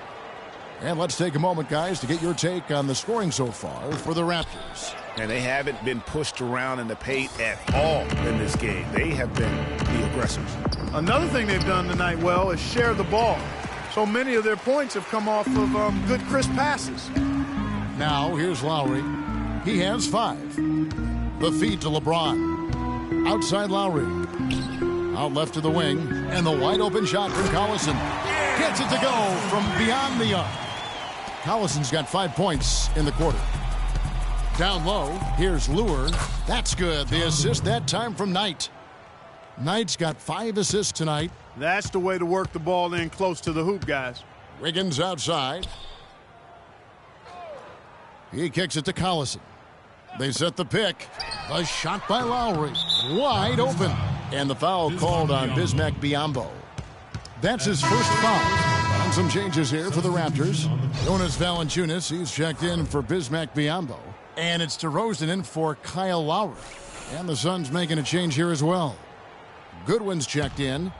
And let's take a moment, guys, to get your take on the scoring so far for the Raptors. And they haven't been pushed around in the paint at all in this game. They have been the aggressors. Another thing they've done tonight well is share the ball. So many of their points have come off of good, crisp passes. Now, here's Lowry. He has 5. The feed to LeBron. Outside Lowry. Out left to the wing. And the wide open shot from Collison. Gets it to go from beyond the arc. Collison's got 5 points in the quarter. Down low, here's Lure. That's good. The assist that time from Knight. Knight's got 5 assists tonight. That's the way to work the ball in close to the hoop, guys. Wiggins outside. He kicks it to Collison. They set the pick. A shot by Lowry. Wide open. And the foul called on Bismack Biyombo. That's his first foul. And some changes here for the Raptors. Jonas Valanciunas, he's checked in for Bismack Biyombo. And it's DeRozan in for Kyle Lowry. And the Suns making a change here as well. Goodwin's checked in.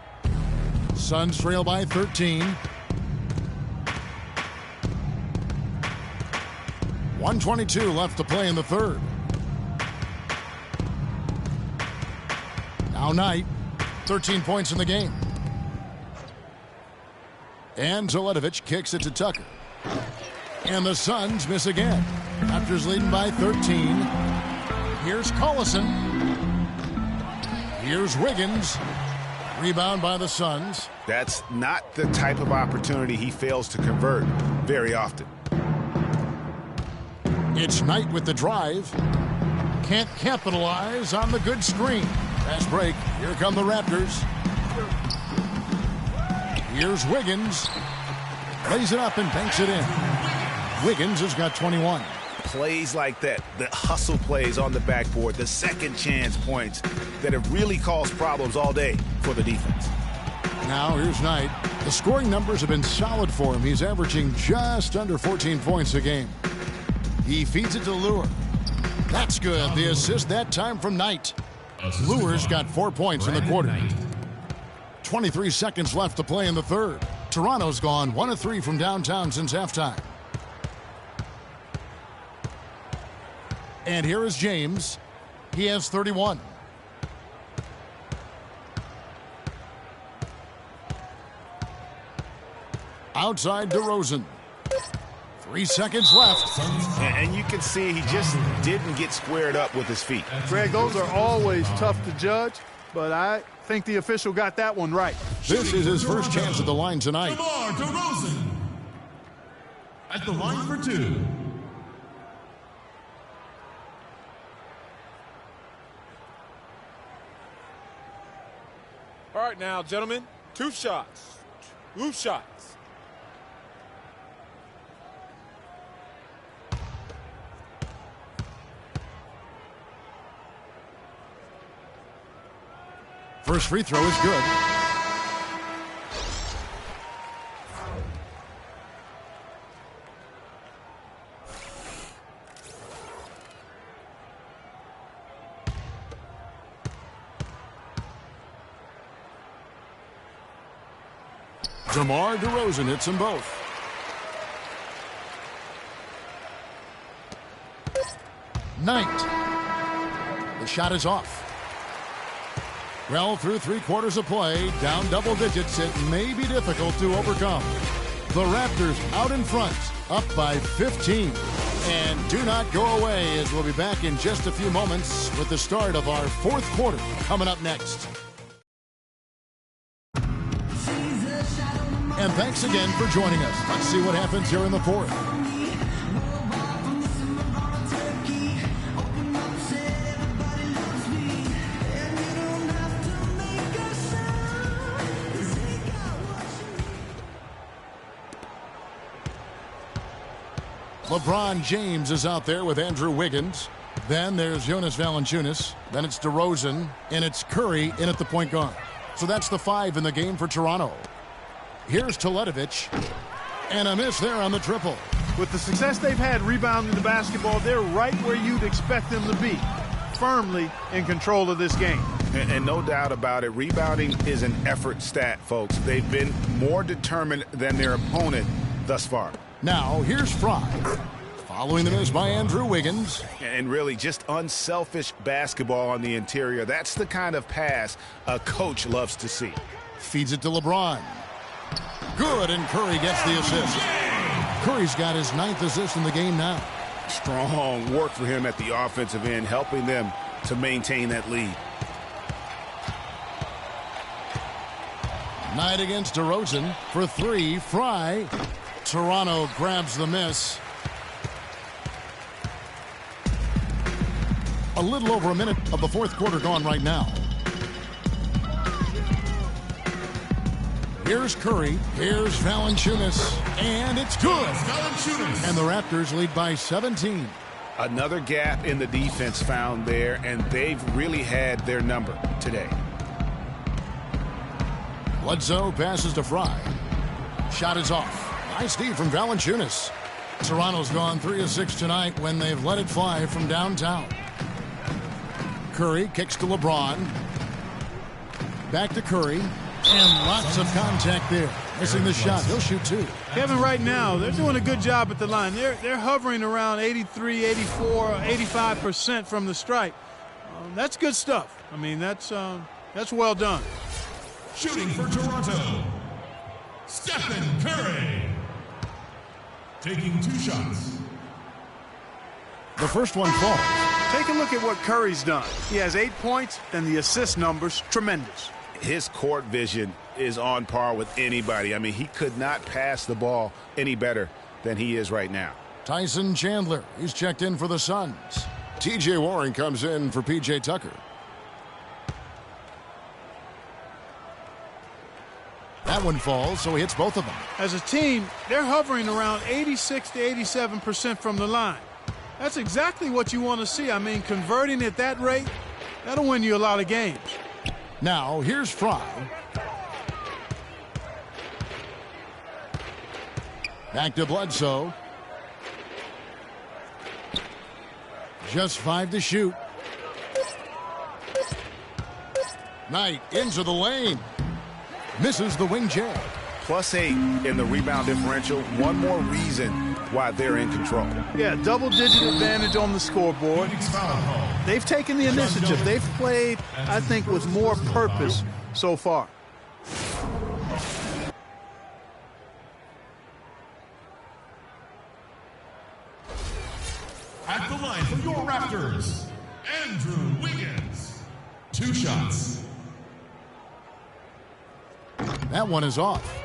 Suns trail by 13. 1:22 left to play in the third. Now Knight, 13 points in the game. And Teletovic kicks it to Tucker. And the Suns miss again. Raptors leading by 13. Here's Collison. Here's Wiggins. Rebound by the Suns. That's not the type of opportunity he fails to convert very often. It's Knight with the drive. Can't capitalize on the good screen. Fast break. Here come the Raptors. Here's Wiggins. Lays it up and banks it in. Wiggins has got 21. Plays like that, the hustle plays on the backboard, the second chance points that have really caused problems all day for the defense. Now here's Knight. The scoring numbers have been solid for him. He's averaging just under 14 points a game. He feeds it to Lure. That's good. The assist that time from Knight. Lure's got 4 points in the quarter. 23 seconds left to play in the third. Toronto's gone 1 of 3 from downtown since halftime. And here is James. He has 31. Outside DeRozan. 3 seconds left. And you can see he just didn't get squared up with his feet. Greg, those are always tough to judge, but I think the official got that one right. This is his first chance at the line tonight. DeMar DeRozan at the line for 2. All right now, gentlemen, 2 shots. 2 shots. First free throw is good. DeMar DeRozan hits them both. Knight. The shot is off. Well, through 3/4 of play, down double digits, it may be difficult to overcome. The Raptors out in front, up by 15. And do not go away, as we'll be back in just a few moments with the start of our 4th quarter coming up next. And thanks again for joining us. Let's see what happens here in the 4th. LeBron James is out there with Andrew Wiggins. Then there's Jonas Valanciunas. Then it's DeRozan. And it's Curry in at the point guard. So that's the 5 in the game for Toronto. Here's Teletovic. And a miss there on the triple. With the success they've had rebounding the basketball, they're right where you'd expect them to be. Firmly in control of this game. And no doubt about it, rebounding is an effort stat, folks. They've been more determined than their opponent thus far. Now, here's Fry. Following the miss by Andrew Wiggins. And really just unselfish basketball on the interior. That's the kind of pass a coach loves to see. Feeds it to LeBron. Good, and Curry gets the assist. Curry's got his 9th assist in the game now. Strong work for him at the offensive end, helping them to maintain that lead. Knight against DeRozan for 3. Fry. Toronto grabs the miss. A little over a minute of the 4th quarter gone right now. Here's Curry. Here's Valanciunas. And it's good. And the Raptors lead by 17. Another gap in the defense found there, and they've really had their number today. Bledsoe passes to Fry. Shot is off. Nice D from Valanciunas. Toronto's gone 3 of 6 tonight when they've let it fly from downtown. Curry kicks to LeBron. Back to Curry. And lots of contact there. Missing the shot. He'll shoot 2. Kevin, right now, they're doing a good job at the line. They're hovering around 83, 84, 85% from the stripe. That's good stuff. I mean, that's well done. Shooting for Toronto, Stephen Curry. Taking 2 shots. The first one falls. Take a look at what Curry's done. He has 8 points, and the assist numbers tremendous. His court vision is on par with anybody. I mean, he could not pass the ball any better than he is right now. Tyson Chandler, he's checked in for the Suns. T.J. Warren comes in for P.J. Tucker. That one falls, so he hits both of them. As a team, they're hovering around 86 to 87% from the line. That's exactly what you want to see. I mean, converting at that rate, that'll win you a lot of games. Now, here's Fry. Back to Bledsoe. Just 5 to shoot. Knight into the lane. Misses the wing jab. +8 in the rebound differential. One more reason why they're in control. Yeah, double-digit advantage on the scoreboard. They've taken the initiative. They've played, I think, with more purpose so far. At the line for your Raptors, Andrew Wiggins. 2 shots. That one is off.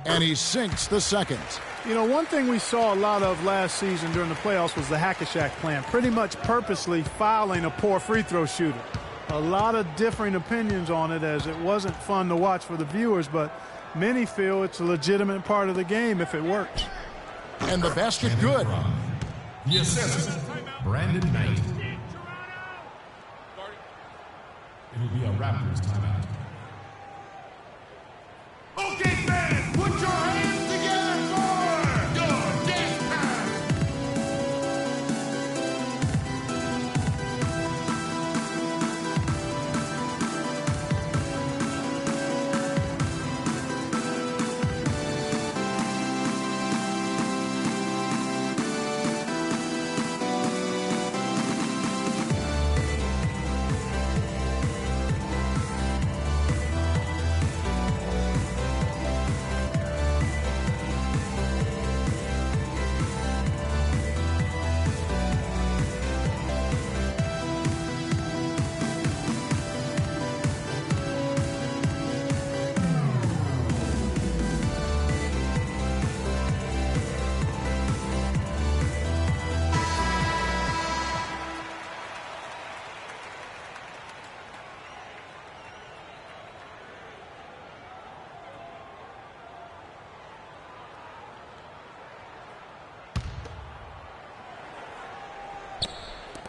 And he sinks the second. You know, one thing we saw a lot of last season during the playoffs was the hack-a-shack plan, pretty much purposely fouling a poor free throw shooter. A lot of differing opinions on it, as it wasn't fun to watch for the viewers, but many feel it's a legitimate part of the game if it works. And the basket good. The assist, Brandon Knight. It'll be a Raptors timeout. Okay, fans, put your hands together for your gas pack.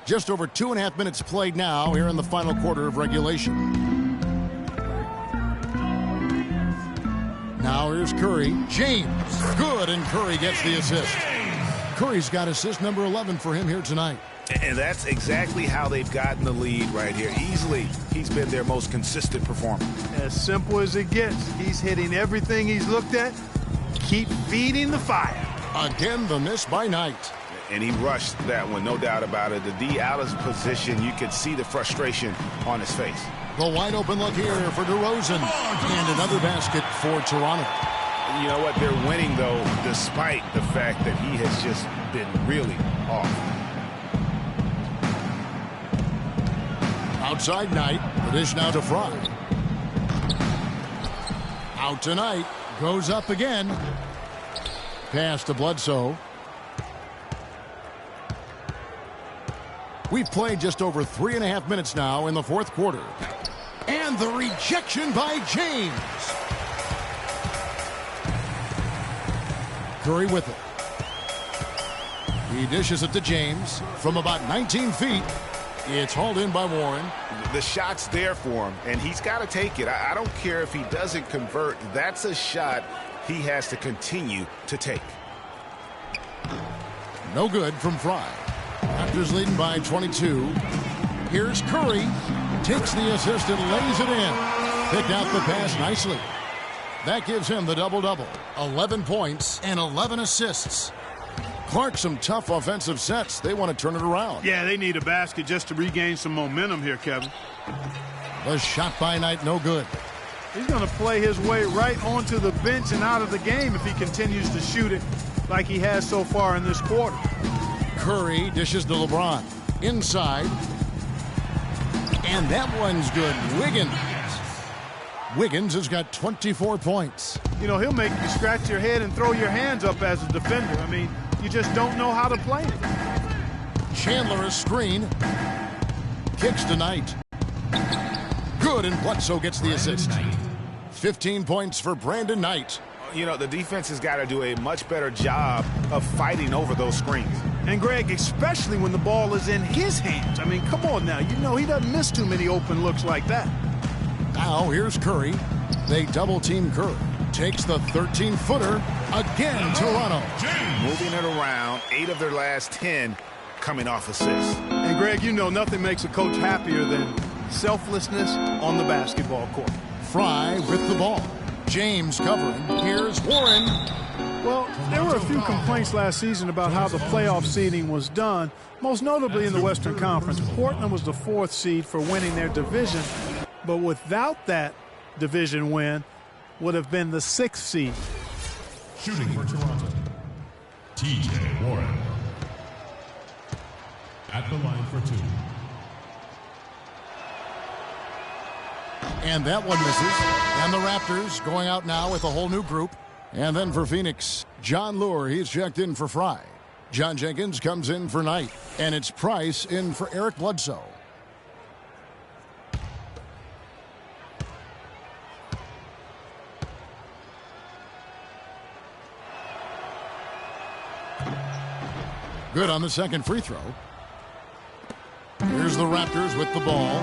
Just over 2.5 minutes played now here in the final quarter of regulation. Now here's Curry. James. Good, and Curry gets the assist. Curry's got assist number 11 for him here tonight. And that's exactly how they've gotten the lead right here. Easily, he's been their most consistent performer. As simple as it gets. He's hitting everything he's looked at. Keep feeding the fire. Again, the miss by Knight. And he rushed that one, no doubt about it. The D out of position, you could see the frustration on his face. The wide open look here for DeRozan. And another basket for Toronto. You know what? They're winning, though, despite the fact that he has just been really off. Outside Knight. The dish now to Fry. Out tonight. Goes up again. Pass to Bledsoe. We've played just over 3.5 minutes now in the fourth quarter. And the rejection by James. Curry with it. He dishes it to James from about 19 feet. It's hauled in by Warren. The shot's there for him, and he's got to take it. I don't care if he doesn't convert. That's a shot he has to continue to take. No good from Fry. Raptors leading by 22. Here's Curry. Takes the assist and lays it in. Picked out the pass nicely. That gives him the double-double. 11 points and 11 assists. Clark, some tough offensive sets. They want to turn it around. Yeah, they need a basket just to regain some momentum here, Kevin. The shot by Knight, no good. He's going to play his way right onto the bench and out of the game if he continues to shoot it like he has so far in this quarter. Curry dishes to LeBron. Inside. And that one's good. Wiggins has got 24 points. You know, he'll make you scratch your head and throw your hands up as a defender. I mean, you just don't know how to play it. Chandler a screen. Kicks to Knight. Good, and Bledsoe gets the assist. 15 points for Brandon Knight. You know, the defense has got to do a much better job of fighting over those screens. And, Greg, especially when the ball is in his hands. I mean, come on now. You know he doesn't miss too many open looks like that. Now, here's Curry. They double-team Curry. Takes the 13-footer. Again, Toronto. Moving it around, 8 of their last 10 coming off assists. And, Greg, you know nothing makes a coach happier than selflessness on the basketball court. Fry with the ball. James covering. Here's Warren. Well, there were a few complaints last season about how the playoff seeding was done, most notably in the Western Conference. Portland was the 4th seed for winning their division, but without that division win, would have been the 6th seed. Shooting for Toronto, T.J. Warren. At the line for 2. And that one misses. And the Raptors going out now with a whole new group. And then for Phoenix, John Lure, he's checked in for Fry. John Jenkins comes in for Knight. And it's Price in for Eric Bledsoe. Good on the second free throw. Here's the Raptors with the ball.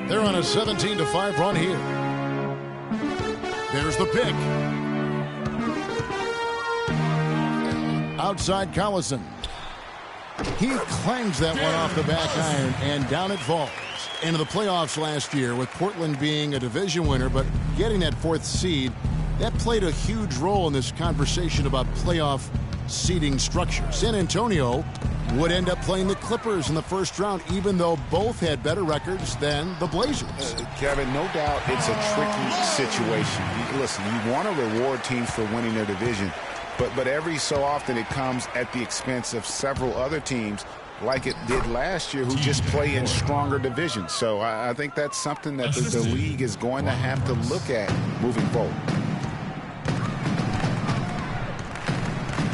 They're on a 17-5 run here. There's the pick. Outside Collison. He clangs that one off the back iron, and down it falls. Into the playoffs last year with Portland being a division winner, but getting that 4th seed, that played a huge role in this conversation about playoff seeding structure. San Antonio would end up playing the Clippers in the first round, even though both had better records than the Blazers. Kevin, no doubt it's a tricky situation. Listen, you want to reward teams for winning their division, but every so often it comes at the expense of several other teams, like it did last year, who just play in stronger divisions. So I think that's something that the league is going to have to look at moving forward.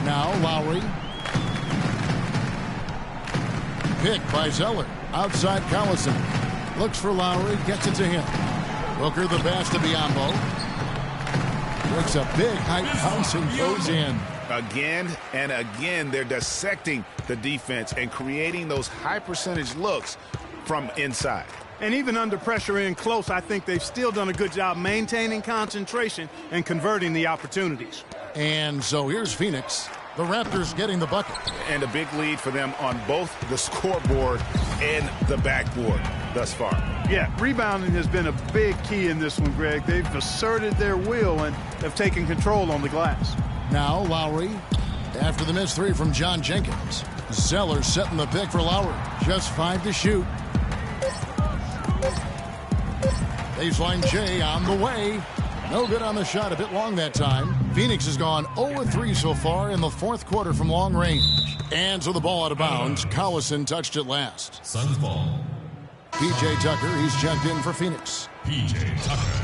Now Lowry. Pick by Zeller. Outside Collison. Looks for Lowry. Gets it to him. Booker the pass to Biyombo. Breaks a big high bounce and goes in. Again and again, they're dissecting the defense and creating those high percentage looks from inside. And even under pressure in close, I think they've still done a good job maintaining concentration and converting the opportunities. And so here's Phoenix. The Raptors getting the bucket. And a big lead for them on both the scoreboard and the backboard thus far. Yeah, rebounding has been a big key in this one, Greg. They've asserted their will and have taken control on the glass. Now Lowry. After the missed 3 from John Jenkins. Zeller setting the pick for Lowry. Just 5 to shoot. Baseline J on the way. No good on the shot, a bit long that time. Phoenix has gone 0-3 so far in the 4th quarter from long range. And so the ball out of bounds. Collison touched it last. Suns ball. P.J. Tucker, he's checked in for Phoenix. P.J. Tucker.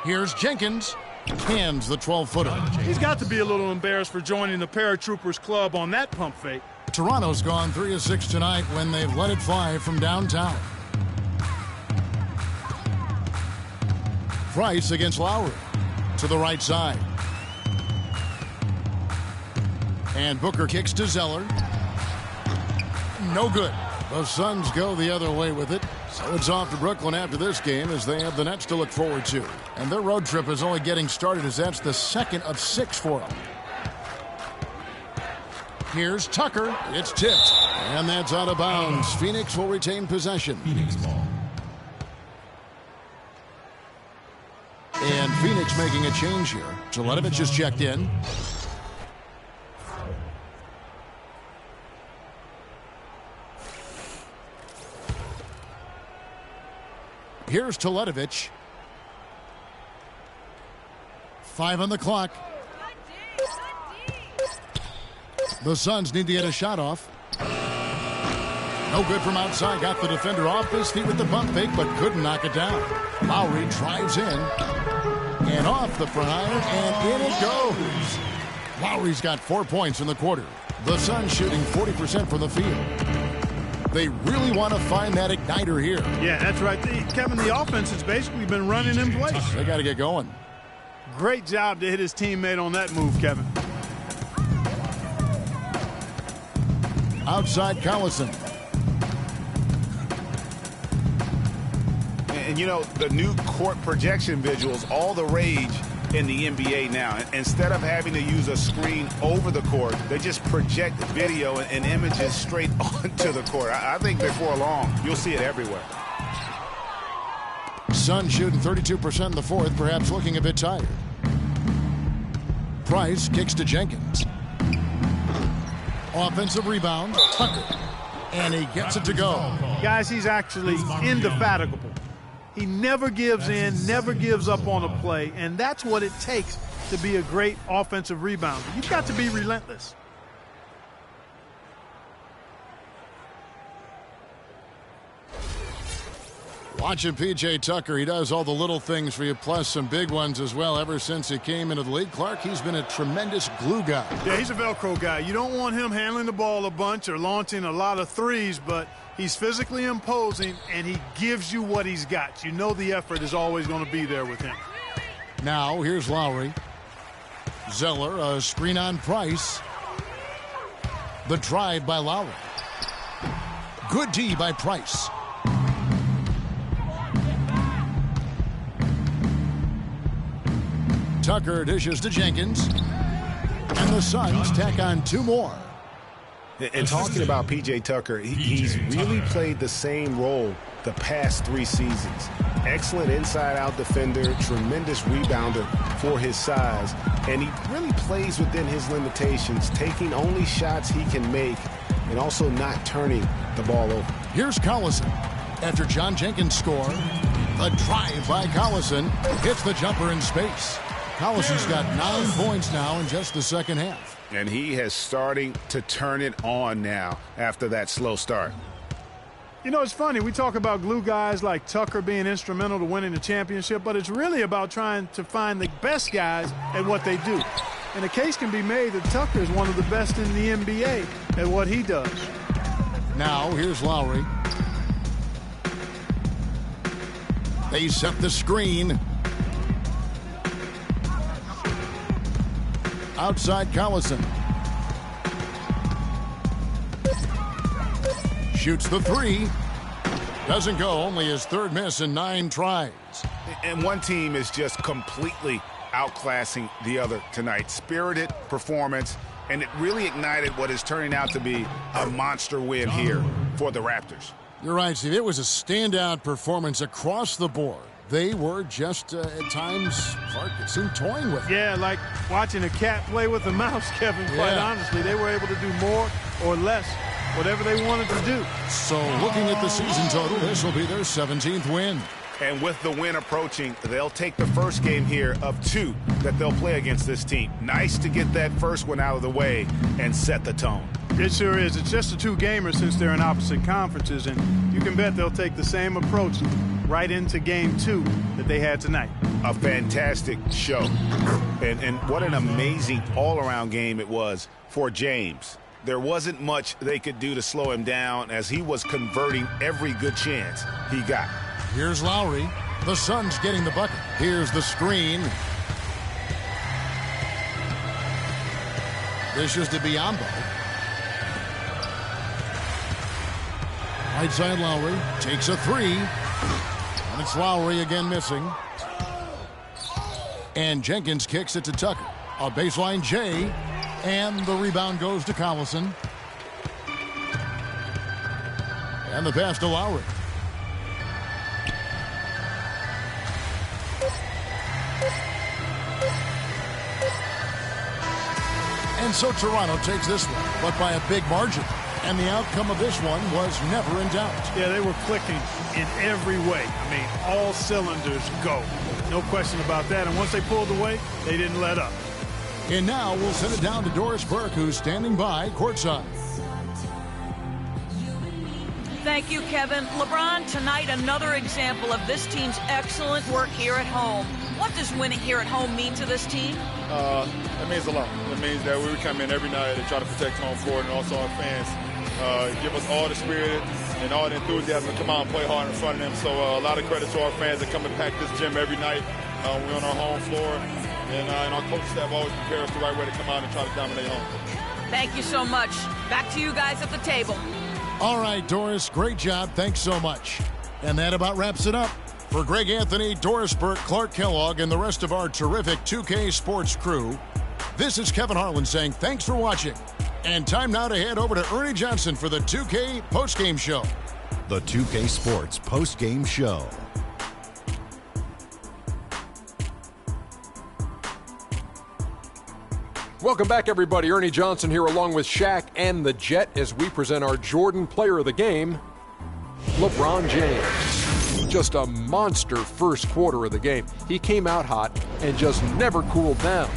Here's Jenkins. Hands the 12-footer. He's got to be a little embarrassed for joining the Paratroopers club on that pump fake. Toronto's gone 3 of 6 tonight when they've let it fly from downtown. Price against Lowry. To the right side. And Booker kicks to Zeller. No good. The Suns go the other way with it. So it's off to Brooklyn after this game as they have the Nets to look forward to. And their road trip is only getting started as that's the second of 6 for them. Here's Tucker. It's tipped. And that's out of bounds. Phoenix will retain possession. Phoenix ball. And Phoenix making a change here. Jelenovic is checked in. Here's Teletovic. 5 on the clock. The Suns need to get a shot off. No good from outside. Got the defender off his feet with the pump fake, but couldn't knock it down. Lowry drives in. And off the front iron, and in it goes. Lowry's got 4 points in the quarter. The Suns shooting 40% from the field. They really want to find that igniter here. Yeah, that's right. Kevin, the offense has basically been running in place. They got to get going. Great job to hit his teammate on that move, Kevin. Outside Collison. And you know, the new court projection visuals, all the rage in the NBA now. Instead of having to use a screen over the court, they just project video and images straight onto the court. I think before long, you'll see it everywhere. Suns shooting 32% in the fourth, perhaps looking a bit tired. Price kicks to Jenkins. Offensive rebound, Tucker. And he gets it to go. Guys, he's actually indefatigable. He never gives in, never gives up on a play, and that's what it takes to be a great offensive rebounder. You've got to be relentless. Watching P.J. Tucker, he does all the little things for you, plus some big ones as well ever since he came into the league. Clark, he's been a tremendous glue guy. Yeah, he's a Velcro guy. You don't want him handling the ball a bunch or launching a lot of threes, but he's physically imposing, and he gives you what he's got. You know the effort is always going to be there with him. Now, here's Lowry. Zeller, a screen on Price. The drive by Lowry. Good D by Price. Tucker dishes to Jenkins. And the Suns tack on 2 more. And talking about P.J. Tucker, he's really played the same role the past 3 seasons. Excellent inside-out defender, tremendous rebounder for his size, and he really plays within his limitations, taking only shots he can make and also not turning the ball over. Here's Collison. After John Jenkins score, the drive by Collison hits the jumper in space. Collison's got 9 points now in just the second half. And he is starting to turn it on now after that slow start. You know, it's funny. We talk about glue guys like Tucker being instrumental to winning the championship, but it's really about trying to find the best guys at what they do. And a case can be made that Tucker is one of the best in the NBA at what he does. Now, here's Lowry. They set the screen. Outside Collison. Shoots the 3. Doesn't go. Only his 3rd miss in 9 tries. And one team is just completely outclassing the other tonight. Spirited performance, and it really ignited what is turning out to be a monster win here for the Raptors. You're right, Steve. It was a standout performance across the board. They were just, at times, Clark, it seemed toying with it. Yeah, like watching a cat play with a mouse, Kevin, quite honestly. They were able to do more or less, whatever they wanted to do. So looking at the season total, this will be their 17th win. And with the win approaching, they'll take the first game here of 2 that they'll play against this team. Nice to get that first one out of the way and set the tone. It sure is. It's just a 2-gamer since they're in opposite conferences, and you can bet they'll take the same approach right into game 2 that they had tonight. A fantastic show. And what an amazing all-around game it was for James. There wasn't much they could do to slow him down as he was converting every good chance he got. Here's Lowry. The Suns getting the bucket. Here's the screen. Dishes to Biombo. Right side Lowry takes a three. And it's Lowry again missing. And Jenkins kicks it to Tucker. A baseline J. And the rebound goes to Collison. And the pass to Lowry. And so Toronto takes this one, but by a big margin. And the outcome of this one was never in doubt. Yeah, they were clicking in every way. I mean, all cylinders go. No question about that. And once they pulled away, they didn't let up. And now we'll send it down to Doris Burke, who's standing by courtside. Thank you, Kevin. LeBron, tonight another example of this team's excellent work here at home. What does winning here at home mean to this team? It means a lot. It means that we come in every night and try to protect home court, and also our fans give us all the spirit and all the enthusiasm to come out and play hard in front of them. So a lot of credit to our fans that come and pack this gym every night. We're on our home floor, and our coaching staff always prepare us the right way to come out and try to dominate home. Thank you so much. Back to you guys at the table. All right, Doris, great job. Thanks so much. And that about wraps it up. For Greg Anthony, Doris Burke, Clark Kellogg, and the rest of our terrific 2K Sports crew, this is Kevin Harlan saying thanks for watching. And time now to head over to Ernie Johnson for the 2K postgame show. The 2K Sports postgame show. Welcome back, everybody. Ernie Johnson here along with Shaq and the Jet as we present our Jordan Player of the Game, LeBron James. Just a monster first quarter of the game. He came out hot and just never cooled down.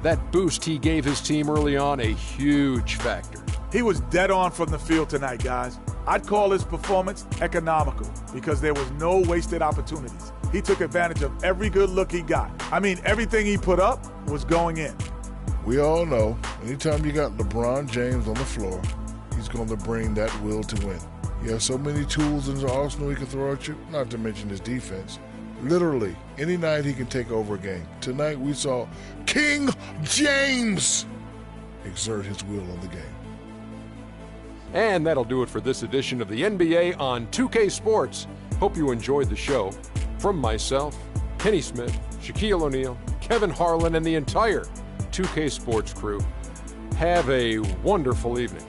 That boost he gave his team early on, a huge factor. He was dead on from the field tonight, guys. I'd call his performance economical because there was no wasted opportunities. He took advantage of every good look he got. I mean, everything he put up was going in. We all know anytime you got LeBron James on the floor, he's going to bring that will to win. He has so many tools in his arsenal he can throw at you, not to mention his defense. Literally, any night he can take over a game. Tonight we saw King James exert his will on the game. And that'll do it for this edition of the NBA on 2K Sports. Hope you enjoyed the show. From myself, Kenny Smith, Shaquille O'Neal, Kevin Harlan, and the entire 2K Sports crew, have a wonderful evening.